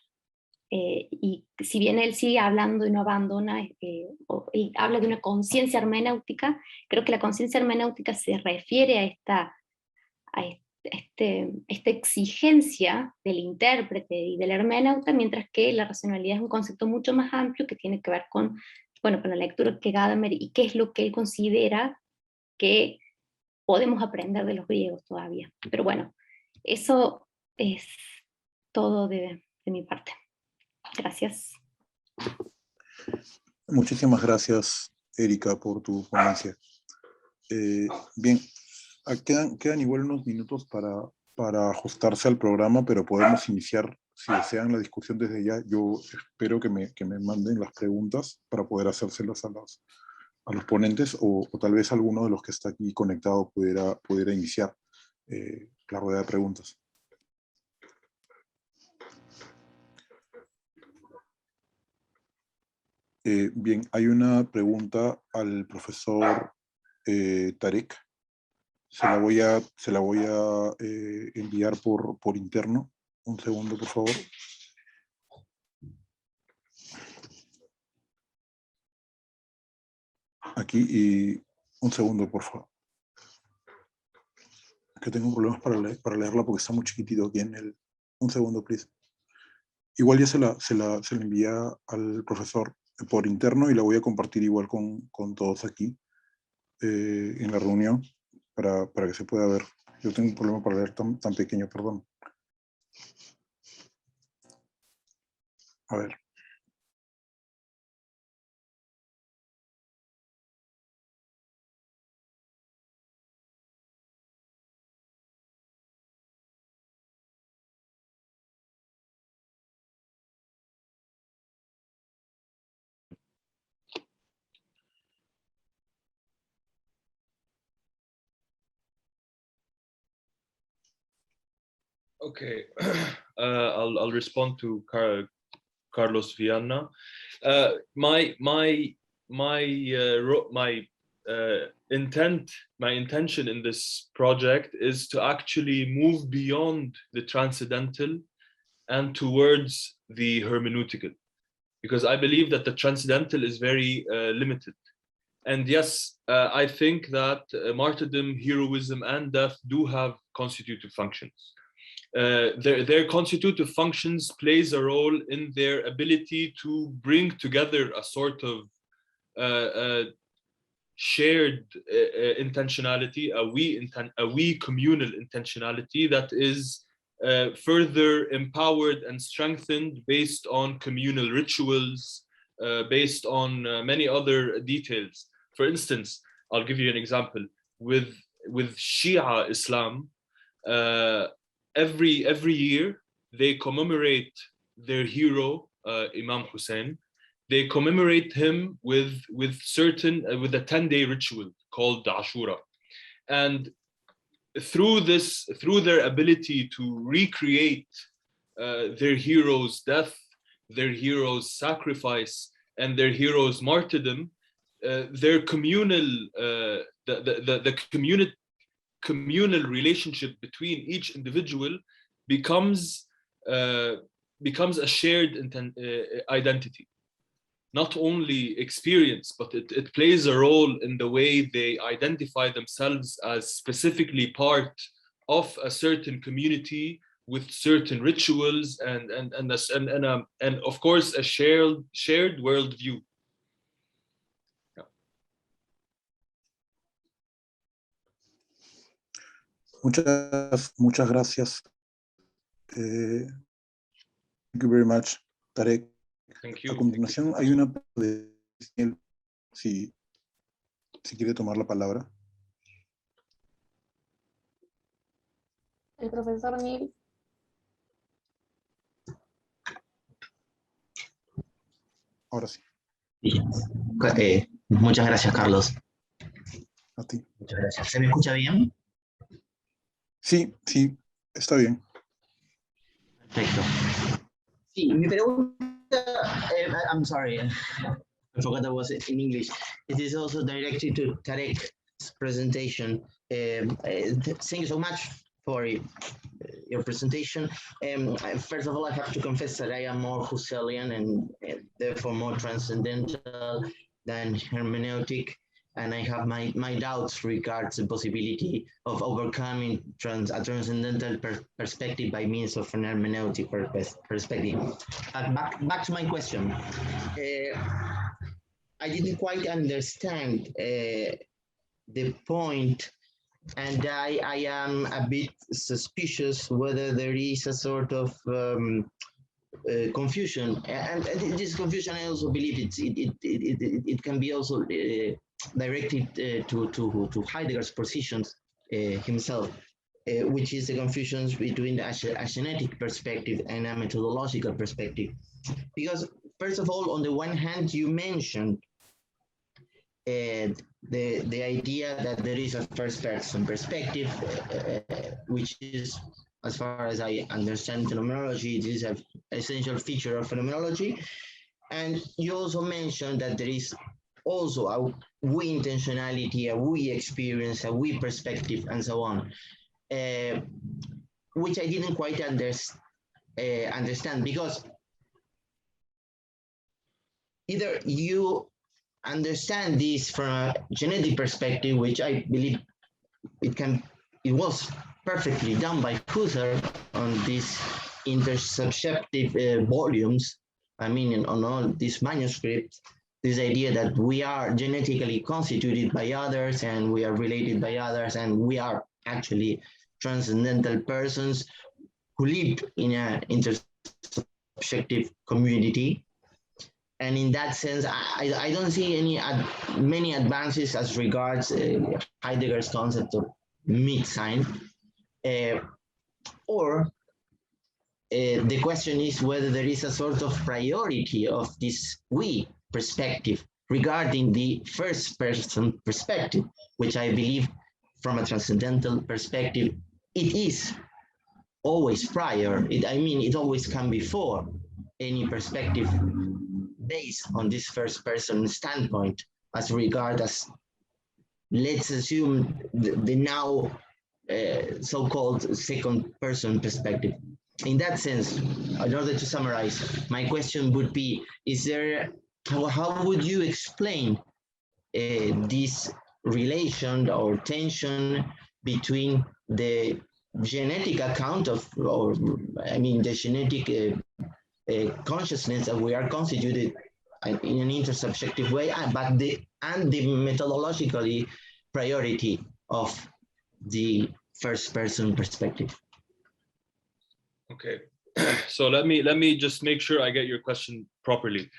Speaker 4: Y si bien él sigue hablando y no abandona, él habla de una conciencia hermenéutica, creo que la conciencia hermenéutica se refiere a esta exigencia del intérprete y del hermeneuta, mientras que la racionalidad es un concepto mucho más amplio que tiene que ver con, bueno, con la lectura que Gadamer y qué es lo que él considera que podemos aprender de los griegos todavía. Pero bueno, eso es todo de mi parte. Gracias.
Speaker 2: Muchísimas gracias, Erika, por tu ponencia. Bien, quedan igual unos minutos para ajustarse al programa, pero podemos iniciar, si desean, la discusión desde ya. Yo espero que me manden las preguntas para poder hacérselas a los ponentes, o tal vez alguno de los que está aquí conectado pudiera iniciar la rueda de preguntas. Bien, hay una pregunta al profesor Tarek. Se la voy a enviar por interno. Un segundo, por favor. Aquí, y un segundo, por favor. Que tengo problemas para leerla porque está muy chiquitito aquí en el... Un segundo, please. Igual ya se la envía al profesor por interno y la voy a compartir igual con todos aquí en la reunión para que se pueda ver. Yo tengo un problema para leer tan pequeño, perdón. A ver.
Speaker 3: Okay, I'll respond to Carlos Viana. My intention in this project is to actually move beyond the transcendental and towards the hermeneutical, because I believe that the transcendental is very limited. And yes, I think that martyrdom, heroism, and death do have constitutive functions. their constitutive functions plays a role in their ability to bring together a sort of shared intentionality, a we communal intentionality that is further empowered and strengthened based on communal rituals, based on many other details. For instance, I'll give you an example. With Shia Islam, every year they commemorate their hero, Imam Hussein. They commemorate him with a 10-day ritual called Ashura, and through their ability to recreate their hero's death, their hero's sacrifice, and their hero's martyrdom, their communal communal relationship between each individual becomes a shared identity. Not only experience, but it plays a role in the way they identify themselves as specifically part of a certain community with certain rituals and of course a shared worldview. Yeah.
Speaker 2: Muchas gracias. Thank you very much, Tarek.
Speaker 3: Thank you.
Speaker 2: A continuación hay una de si quiere tomar la palabra.
Speaker 5: El profesor Neil.
Speaker 2: Ahora sí.
Speaker 6: Muchas gracias, Carlos.
Speaker 2: A ti.
Speaker 6: Muchas gracias. ¿Se me escucha bien?
Speaker 2: Sí, está bien.
Speaker 6: Perfecto. Sí, mi pregunta, I'm sorry, I forgot that was in English. It is also directed to Tarek's presentation. Thank you so much for your presentation. First of all, I have to confess that I am more Husserlian and therefore more transcendental than hermeneutic. And I have my doubts regards the possibility of overcoming a transcendental perspective by means of an hermeneutic perspective. Back to my question. I didn't quite understand the point, and I am a bit suspicious whether there is a sort of confusion, and this confusion I also believe it can be also directed to Heidegger's positions himself, which is the confusions between a genetic perspective and a methodological perspective. Because first of all, on the one hand, you mentioned the idea that there is a first-person perspective, which is, as far as I understand phenomenology, it is an essential feature of phenomenology. And you also mentioned that there is also a we intentionality, a we experience, a we perspective, and so on, which I didn't quite understand, because either you understand this from a genetic perspective, which I believe it was perfectly done by Husserl on these intersubjective volumes. I mean, on all these manuscripts, this idea that we are genetically constituted by others and we are related by others and we are actually transcendental persons who live in an intersubjective community. And in that sense, I don't see many advances as regards Heidegger's concept of Mitsein. Or the question is whether there is a sort of priority of this we perspective regarding the first person perspective, which I believe from a transcendental perspective, it is always prior. It always come before any perspective based on this first person standpoint as regard as, let's assume, the now so-called second person perspective. In that sense, in order to summarize, my question would be, how would you explain this relation or tension between the genetic account of, or I mean, the genetic consciousness that we are constituted in an intersubjective way, but the methodologically priority of the first person perspective.
Speaker 3: Okay, so let me just make sure I get your question properly.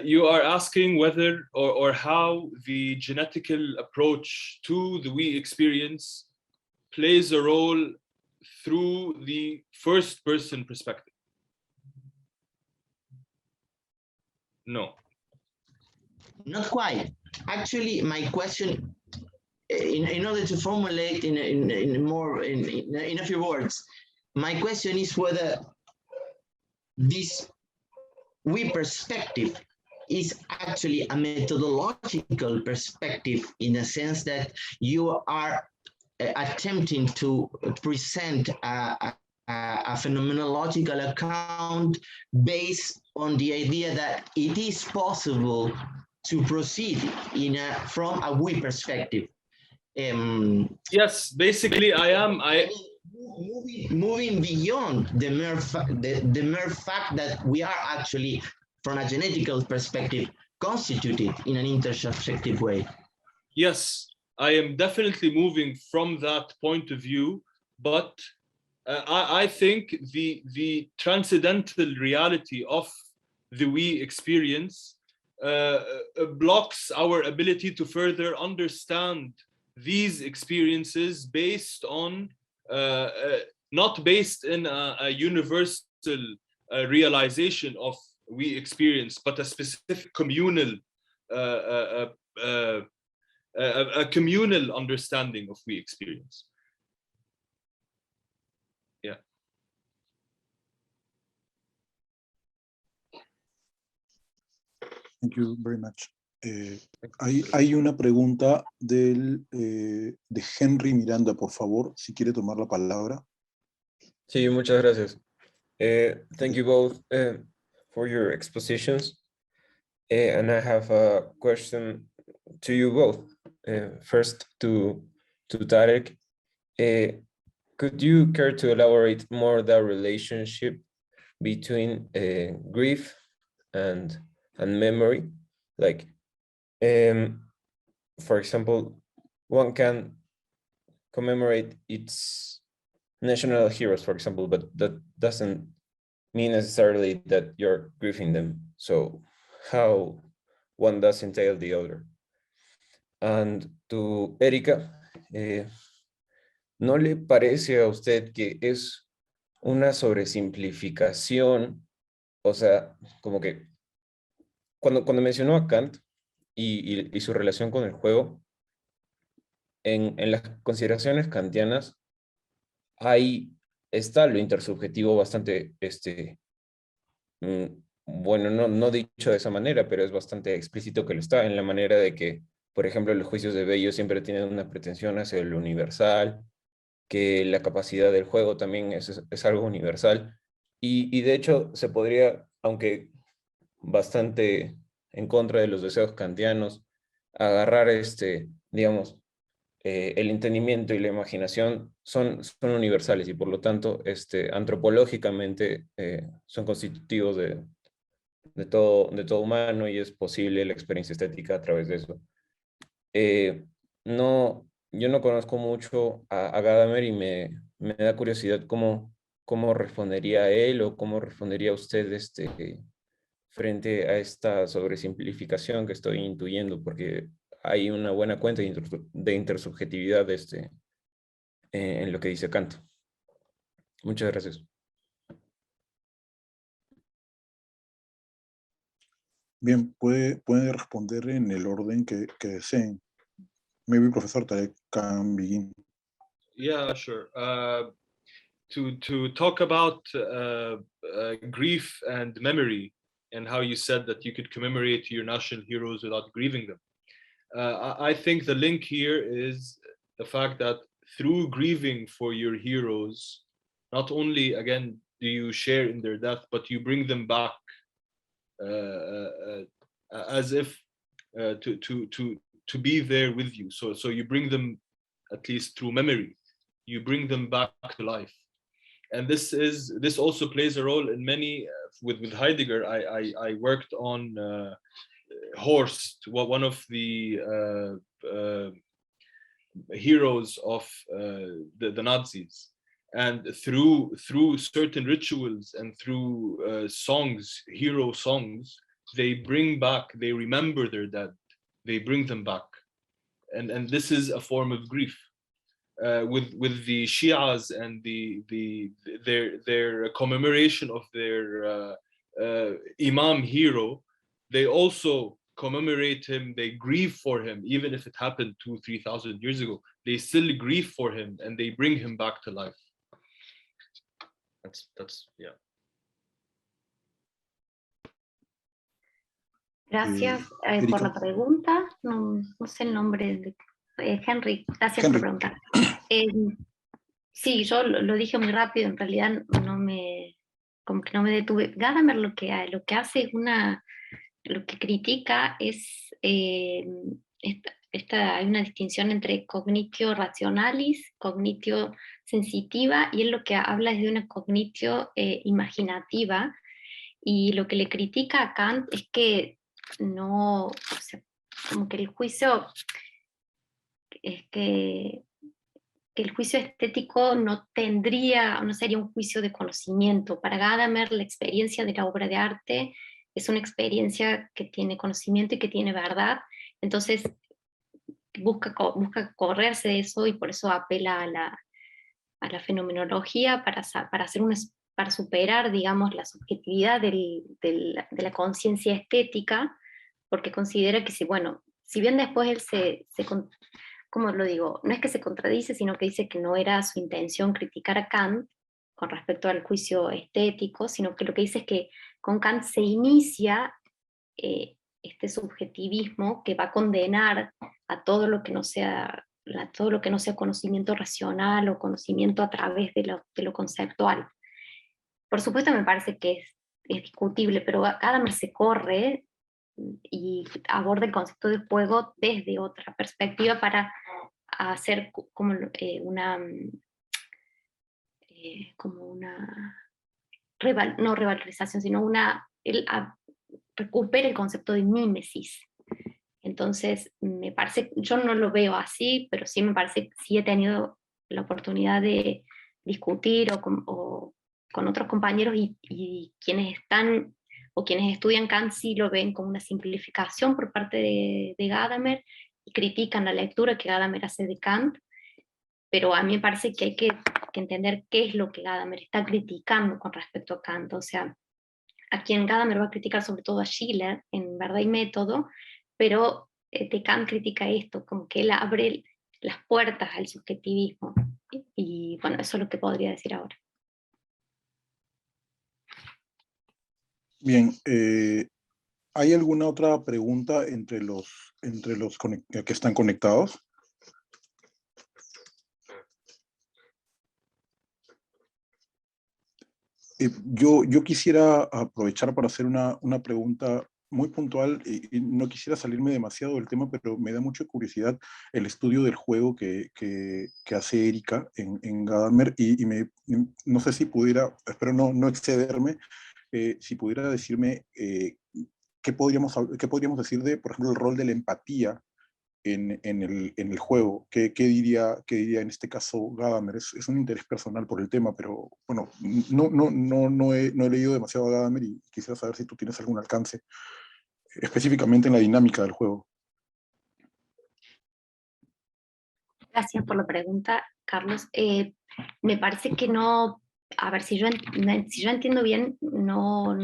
Speaker 3: You are asking whether or how the genetical approach to the we experience plays a role through the first person perspective. No.
Speaker 6: Not quite. Actually, my question, in order to formulate in a few words, my question is whether this we perspective is actually a methodological perspective, in the sense that you are attempting to present a phenomenological account based on the idea that it is possible to proceed from a we perspective.
Speaker 3: Yes, basically
Speaker 6: moving beyond the mere fact that we are actually, from a genetical perspective, constituted in an intersubjective way.
Speaker 3: Yes, I am definitely moving from that point of view, but I think the transcendental reality of the we experience blocks our ability to further understand these experiences based on not based in a universal realization of we experience, but a specific communal a communal understanding of we experience. Yeah.
Speaker 2: Thank you very much. Hay una pregunta de Henry Miranda, por favor, si quiere tomar la palabra.
Speaker 7: Sí, muchas gracias. Thank you both for your expositions. And I have a question to you both. First to Tarek. Could you care to elaborate more the relationship between grief and memory? Like, for example, one can commemorate its national heroes, for example, but that doesn't mean necessarily that you're grieving them. So how one does entail the other? And to Erika, ¿no le parece a usted que es una sobresimplificación? O sea, como que cuando mencionó a Kant y su relación con el juego, en las consideraciones kantianas ahí está lo intersubjetivo bastante, bueno, no dicho de esa manera, pero es bastante explícito que lo está, en la manera de que, por ejemplo, los juicios de Bello siempre tienen una pretensión hacia lo universal, que la capacidad del juego también es algo universal, y de hecho se podría, aunque bastante en contra de los deseos kantianos, agarrar digamos, el entendimiento y la imaginación son universales y por lo tanto antropológicamente son constitutivos de todo humano y es posible la experiencia estética a través de eso. Yo no conozco mucho a Gadamer y me da curiosidad cómo respondería a él o cómo respondería usted frente a esta sobresimplificación que estoy intuyendo, porque hay una buena cuenta de intersubjetividad en lo que dice Kant. Muchas gracias.
Speaker 2: Bien, puede responder en el orden que deseen. Maybe Professor Tarek can begin.
Speaker 3: Yeah, sure. To talk about grief and memory, and how you said that you could commemorate your national heroes without grieving them. I think the link here is the fact that through grieving for your heroes, not only, again, do you share in their death, but you bring them back as if to be there with you. So you bring them, at least through memory, you bring them back to life. And this also plays a role in many, with Heidegger, I worked on Horst, one of the heroes of the Nazis. And through certain rituals and through songs, hero songs, they remember their dead, they bring them back. And this is a form of grief. With the Shias and their commemoration of their Imam hero, they also commemorate him, they grieve for him, even if it happened 2,000-3,000 years ago. They still grieve for him and they bring him back to life. That's yeah.
Speaker 4: Gracias por la pregunta. No sé el nombre de Henry. Gracias por preguntar. Sí, yo lo dije muy rápido. En realidad como que no me detuve. Gadamer lo que hace es lo que critica es hay una distinción entre cognitio rationalis, cognitio sensitiva, y él lo que habla es de una cognitio imaginativa, y lo que le critica a Kant es que no, o sea, como que el juicio es que el juicio estético no sería un juicio de conocimiento. Para Gadamer, la experiencia de la obra de arte es una experiencia que tiene conocimiento y que tiene verdad. Entonces busca correrse de eso, y por eso apela a la fenomenología para superar, digamos, la subjetividad de la conciencia estética, porque considera que si bien después él como lo digo, no es que se contradice, sino que dice que no era su intención criticar a Kant con respecto al juicio estético, sino que lo que dice es que con Kant se inicia este subjetivismo que va a condenar a todo lo que no sea conocimiento racional o conocimiento a través de lo conceptual. Por supuesto me parece que es discutible, pero Gadamer se corre y aborda el concepto de juego desde otra perspectiva para hacer como una no revalorización, sino recupera el concepto de mímesis. Entonces, me parece, yo no lo veo así, pero sí me parece, sí he tenido la oportunidad de discutir con otros compañeros, y quienes están o quienes estudian Kant sí lo ven como una simplificación por parte de Gadamer, y critican la lectura que Gadamer hace de Kant, pero a mí me parece que hay que entender qué es lo que Gadamer está criticando con respecto a Kant. O sea, a quien Gadamer va a criticar sobre todo a Schiller en Verdad y Método, pero de Kant critica esto, como que él abre las puertas al subjetivismo, y bueno, eso es lo que podría decir ahora.
Speaker 2: Bien, ¿hay alguna otra pregunta entre los que están conectados? Yo quisiera aprovechar para hacer una pregunta muy puntual, y no quisiera salirme demasiado del tema, pero me da mucha curiosidad el estudio del juego que hace Erika en Gadamer, y no sé si pudiera, espero no excederme, si pudiera decirme qué podríamos decir de, por ejemplo, el rol de la empatía en el juego. ¿Qué diría en este caso Gadamer? Es un interés personal por el tema, pero bueno, no he leído demasiado a Gadamer, y quisiera saber si tú tienes algún alcance específicamente en la dinámica del juego.
Speaker 4: Gracias por la pregunta, Carlos. Me parece que no, a ver, si yo entiendo bien, no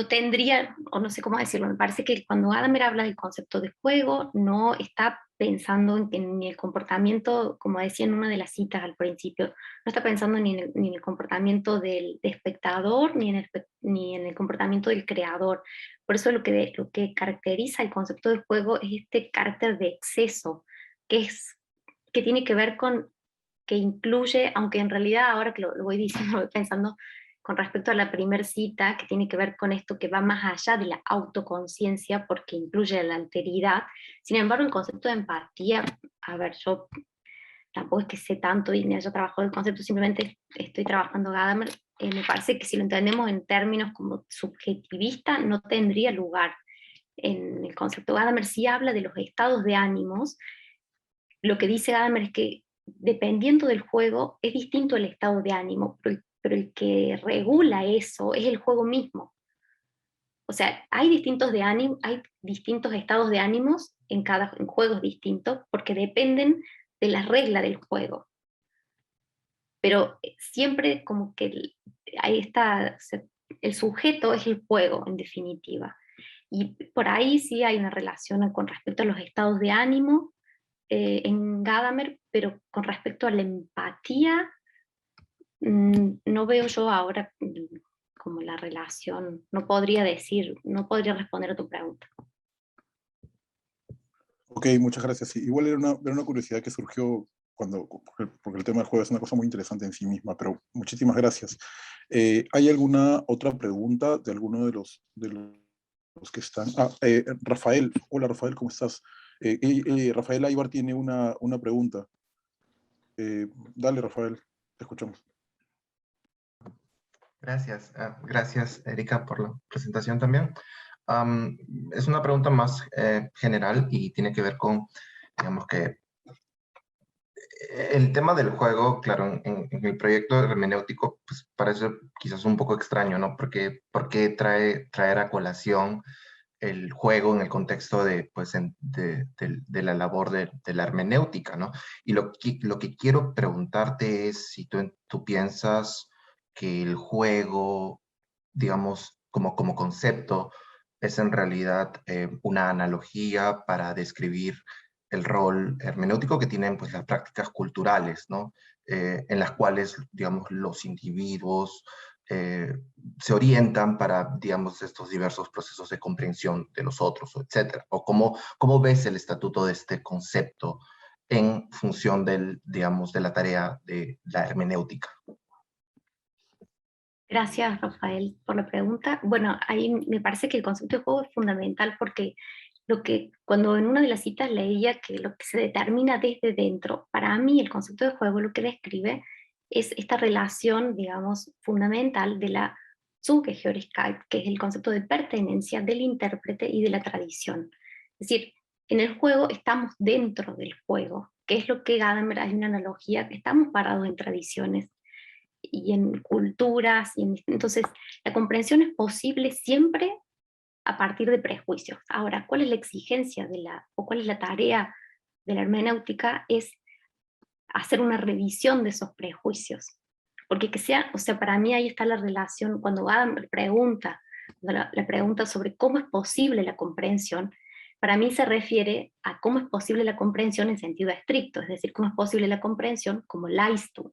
Speaker 4: tendría, o no sé cómo decirlo, me parece que cuando Gadamer habla del concepto de juego, no está pensando en el comportamiento, como decía en una de las citas al principio, no está pensando ni en el comportamiento del espectador, ni en el comportamiento del creador. Por eso lo que caracteriza el concepto de juego es este carácter de exceso, que tiene que ver con, que incluye, aunque en realidad ahora que lo voy diciendo, voy pensando con respecto a la primera cita, que tiene que ver con esto que va más allá de la autoconciencia, porque incluye la alteridad. Sin embargo, el concepto de empatía, a ver, yo tampoco es que sé tanto y ni haya trabajado el concepto, simplemente estoy trabajando Gadamer. Me parece que si lo entendemos en términos como subjetivista, no tendría lugar. En el concepto Gadamer sí habla de los estados de ánimos. Lo que dice Gadamer es que dependiendo del juego es distinto el estado de ánimo, pero el que regula eso es el juego mismo. O sea, hay distintos estados de ánimos en juegos distintos porque dependen de la regla del juego. Pero siempre como que ahí está, el sujeto es el juego en definitiva. Y por ahí sí hay una relación con respecto a los estados de ánimo en Gadamer, pero con respecto a la empatía, no veo yo ahora como la relación, no podría responder a tu pregunta.
Speaker 2: Ok, muchas gracias. Sí, igual era una curiosidad que surgió porque el tema del juego es una cosa muy interesante en sí misma, pero muchísimas gracias. ¿Hay alguna otra pregunta de alguno de los que están? Rafael, hola Rafael, ¿cómo estás? Rafael Aybar tiene una pregunta. Dale Rafael, te escuchamos.
Speaker 8: Gracias, gracias Erika por la presentación también. Es una pregunta más general y tiene que ver con, digamos que, el tema del juego, claro, en el proyecto hermenéutico, pues parece quizás un poco extraño, ¿no? ¿Por qué traer a colación el juego en el contexto de, pues, de la labor de la hermenéutica, ¿no? Y lo que quiero preguntarte es si tú piensas que el juego, digamos, como concepto, es en realidad una analogía para describir el rol hermenéutico que tienen pues, las prácticas culturales, ¿no? En las cuales, digamos, los individuos se orientan para, digamos, estos diversos procesos de comprensión de los otros, etc. O cómo ves el estatuto de este concepto en función digamos, de la tarea de la hermenéutica.
Speaker 4: Gracias, Rafael, por la pregunta. Bueno, ahí me parece que el concepto de juego es fundamental porque cuando en una de las citas leía que lo que se determina desde dentro, para mí el concepto de juego lo que describe es esta relación, digamos, fundamental de la Zugehörigkeit, que es el concepto de pertenencia del intérprete y de la tradición. Es decir, en el juego estamos dentro del juego, que es lo que Gadamer hay una analogía, que estamos parados en tradiciones y en culturas, entonces la comprensión es posible siempre a partir de prejuicios. Ahora, ¿cuál es la exigencia o cuál es la tarea de la hermenéutica? Es hacer una revisión de esos prejuicios. Porque o sea, para mí ahí está la relación, cuando Adam pregunta, la pregunta sobre cómo es posible la comprensión, para mí se refiere a cómo es posible la comprensión en sentido estricto, es decir, cómo es posible la comprensión como Leistung.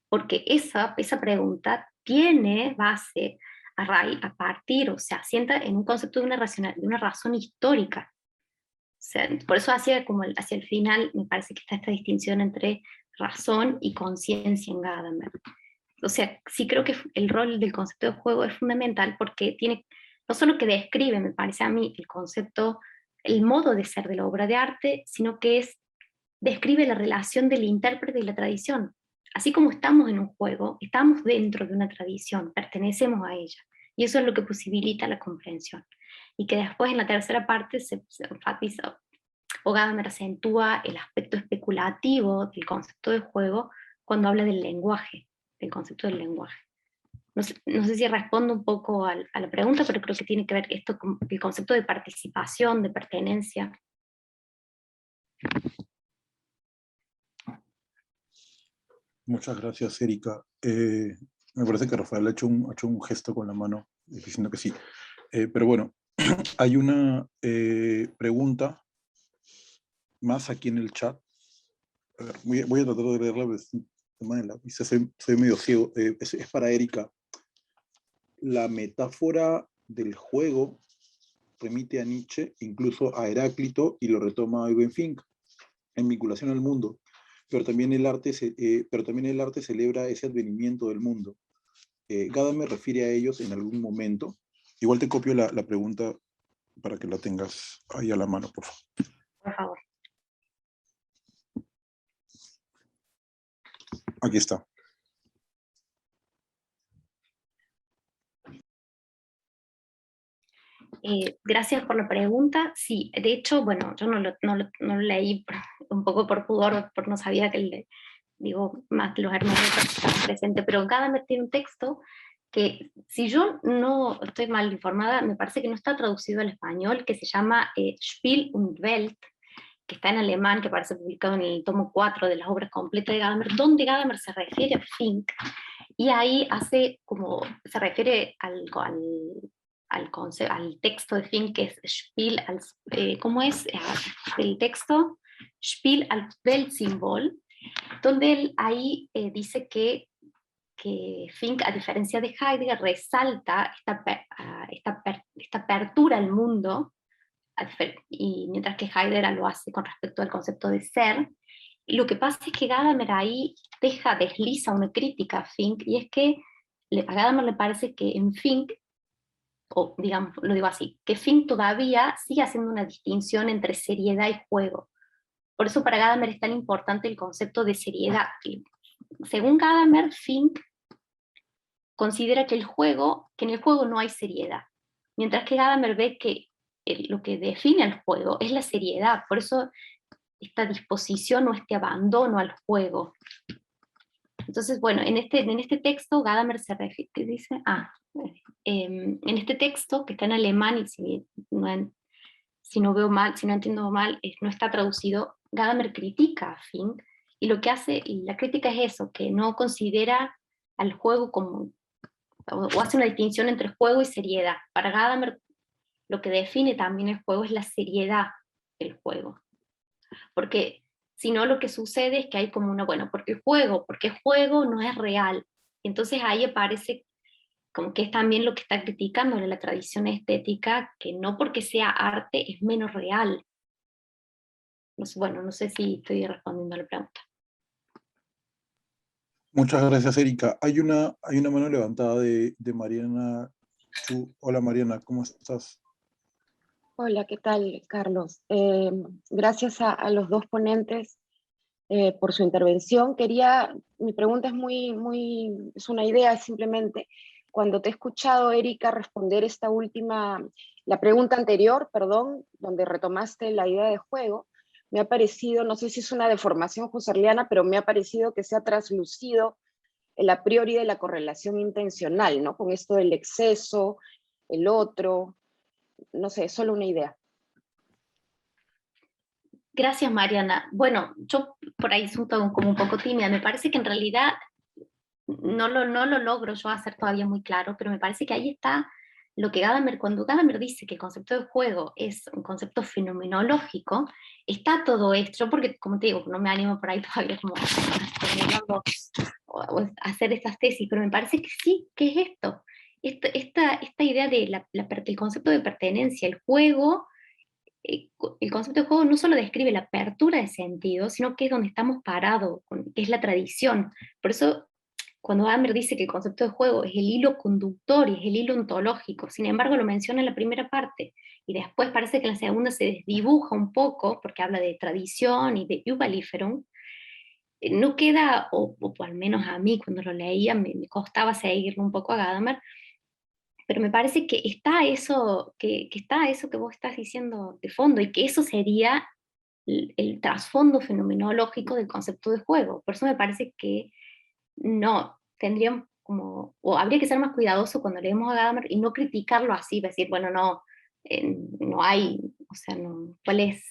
Speaker 4: Porque esa pregunta tiene base a partir, o sea, asienta en un concepto de una razón histórica. O sea, por eso hacia el final me parece que está esta distinción entre razón y conciencia en Gadamer. O sea, sí creo que el rol del concepto de juego es fundamental porque tiene, no solo que describe, me parece a mí, el concepto, el modo de ser de la obra de arte, sino que describe la relación del intérprete y la tradición. Así como estamos en un juego, estamos dentro de una tradición, pertenecemos a ella. Y eso es lo que posibilita la comprensión. Y que después en la tercera parte se enfatiza, o Gadamer acentúa el aspecto especulativo del concepto de juego cuando habla del lenguaje, del concepto del lenguaje. No sé si respondo un poco a la pregunta, pero creo que tiene que ver esto con el concepto de participación, de pertenencia.
Speaker 2: Muchas gracias, Erika. Me parece que Rafael ha hecho un gesto con la mano diciendo que sí. Pero bueno, hay una pregunta más aquí en el chat. A ver, voy a tratar de leerla de esta manera. Soy medio ciego. Es para Erika. La metáfora del juego remite a Nietzsche, incluso a Heráclito, y lo retoma a Eugen Fink en Vinculación al Mundo. Pero también el arte celebra ese advenimiento del mundo. Gadamer refiere a ellos en algún momento. Igual te copio la pregunta para que la tengas ahí a la mano, por favor.
Speaker 4: Por favor.
Speaker 2: aquí está.
Speaker 4: Gracias por la pregunta. Sí, de hecho, bueno, yo no lo leí un poco por pudor, porque no sabía que digo, más los hermeneutas estaban presentes, pero Gadamer tiene un texto que, si yo no estoy mal informada, me parece que no está traducido al español, que se llama Spiel und Welt, que está en alemán, que aparece publicado en el tomo 4 de las obras completas de Gadamer, donde Gadamer se refiere a Fink, y ahí se refiere al texto de Fink, que es Spiel als, ¿cómo es el texto? Spiel als Weltsymbol, donde él ahí dice que Fink, a diferencia de Heidegger, resalta esta apertura al mundo, y mientras que Heidegger lo hace con respecto al concepto de ser. Y lo que pasa es que Gadamer ahí desliza una crítica a Fink, y es que a Gadamer le parece que en Fink, o digamos, lo digo así, que Fink todavía sigue haciendo una distinción entre seriedad y juego. Por eso para Gadamer es tan importante el concepto de seriedad. Según Gadamer, Fink considera que en el juego no hay seriedad, mientras que Gadamer ve que lo que define el juego es la seriedad, por eso esta disposición o este abandono al juego. Entonces, bueno, en este texto Gadamer se refiere, ¿qué dice? En este texto, que está en alemán, y si no veo mal, si no entiendo mal, no está traducido, Gadamer critica a Fink, y lo que hace, y la crítica es eso, que no considera al juego como, o hace una distinción entre juego y seriedad. Para Gadamer, lo que define también el juego es la seriedad del juego. Porque si no, lo que sucede es que hay como bueno, porque juego no es real. Y entonces ahí aparece como que es también lo que está criticando de la tradición estética, que no porque sea arte es menos real. Bueno, no sé si estoy respondiendo a la pregunta.
Speaker 2: Muchas gracias, Erika. Hay una mano levantada de Mariana Chu. Hola, Mariana, ¿cómo estás?
Speaker 9: Hola, ¿qué tal, Carlos? Gracias a los dos ponentes por su intervención. Mi pregunta es una idea simplemente. Cuando te he escuchado, Erika, responder la pregunta anterior, perdón, donde retomaste la idea de juego, me ha parecido, no sé si es una deformación husserliana, pero me ha parecido que se ha traslucido el a priori de la correlación intencional, ¿no? Con esto del exceso, el otro, no sé, es solo una idea.
Speaker 4: Gracias, Mariana. Bueno, yo por ahí soy como un poco tímida. Me parece que en realidad no lo logro yo hacer todavía muy claro, pero me parece que ahí está lo que cuando Gadamer dice que el concepto de juego es un concepto fenomenológico, está todo esto, porque como te digo, no me animo por ahí todavía como o hacer estas tesis, pero me parece que sí, que es esto. Esta idea de el concepto de pertenencia, el juego, el concepto de juego no solo describe la apertura de sentido, sino que es donde estamos parados, que es la tradición. Por eso, cuando Gadamer dice que el concepto de juego es el hilo conductor y es el hilo ontológico, sin embargo lo menciona en la primera parte, y después parece que en la segunda se desdibuja un poco, porque habla de tradición y de Überlieferung, no queda, o al menos a mí cuando lo leía me costaba seguirlo un poco a Gadamer, pero me parece que está eso que vos estás diciendo de fondo, y que eso sería el trasfondo fenomenológico del concepto de juego. Por eso me parece que no, tendrían o habría que ser más cuidadoso cuando leemos a Gadamer y no criticarlo así, decir, bueno, no, no hay, o sea, no, ¿cuál es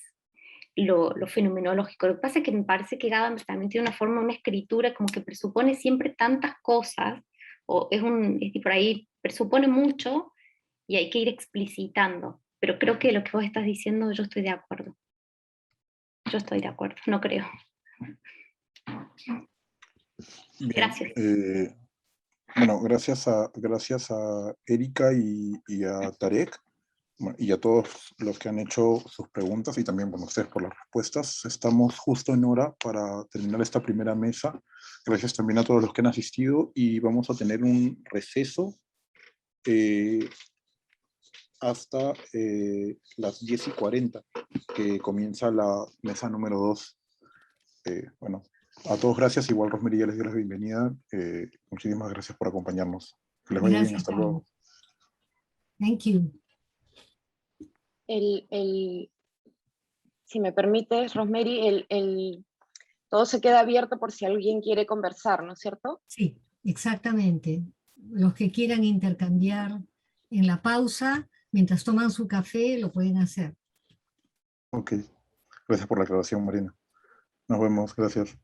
Speaker 4: lo fenomenológico? Lo que pasa es que me parece que Gadamer también tiene una escritura como que presupone siempre tantas cosas, o por ahí presupone mucho y hay que ir explicitando. Pero creo que lo que vos estás diciendo, yo estoy de acuerdo. Yo estoy de acuerdo, no creo.
Speaker 2: Bien,
Speaker 4: Gracias.
Speaker 2: bueno, gracias a Erika y a Tarek, y a todos los que han hecho sus preguntas, y también a ustedes por las respuestas. Estamos justo en hora para terminar esta primera mesa. Gracias también a todos los que han asistido, y vamos a tener un receso hasta las 10:40, que comienza la mesa número 2. Bueno, A todos gracias, igual Rosemary ya les dio la bienvenida. Muchísimas gracias por acompañarnos. Que les vaya bien,
Speaker 1: Gracias,
Speaker 2: hasta luego.
Speaker 1: Carlos. Thank you.
Speaker 9: Si me permites, Rosemary, todo se queda abierto por si alguien quiere conversar, ¿no es cierto?
Speaker 1: Sí, exactamente. Los que quieran intercambiar en la pausa, mientras toman su café, lo pueden hacer.
Speaker 2: Ok. Gracias por la aclaración, Marina. Nos vemos, gracias.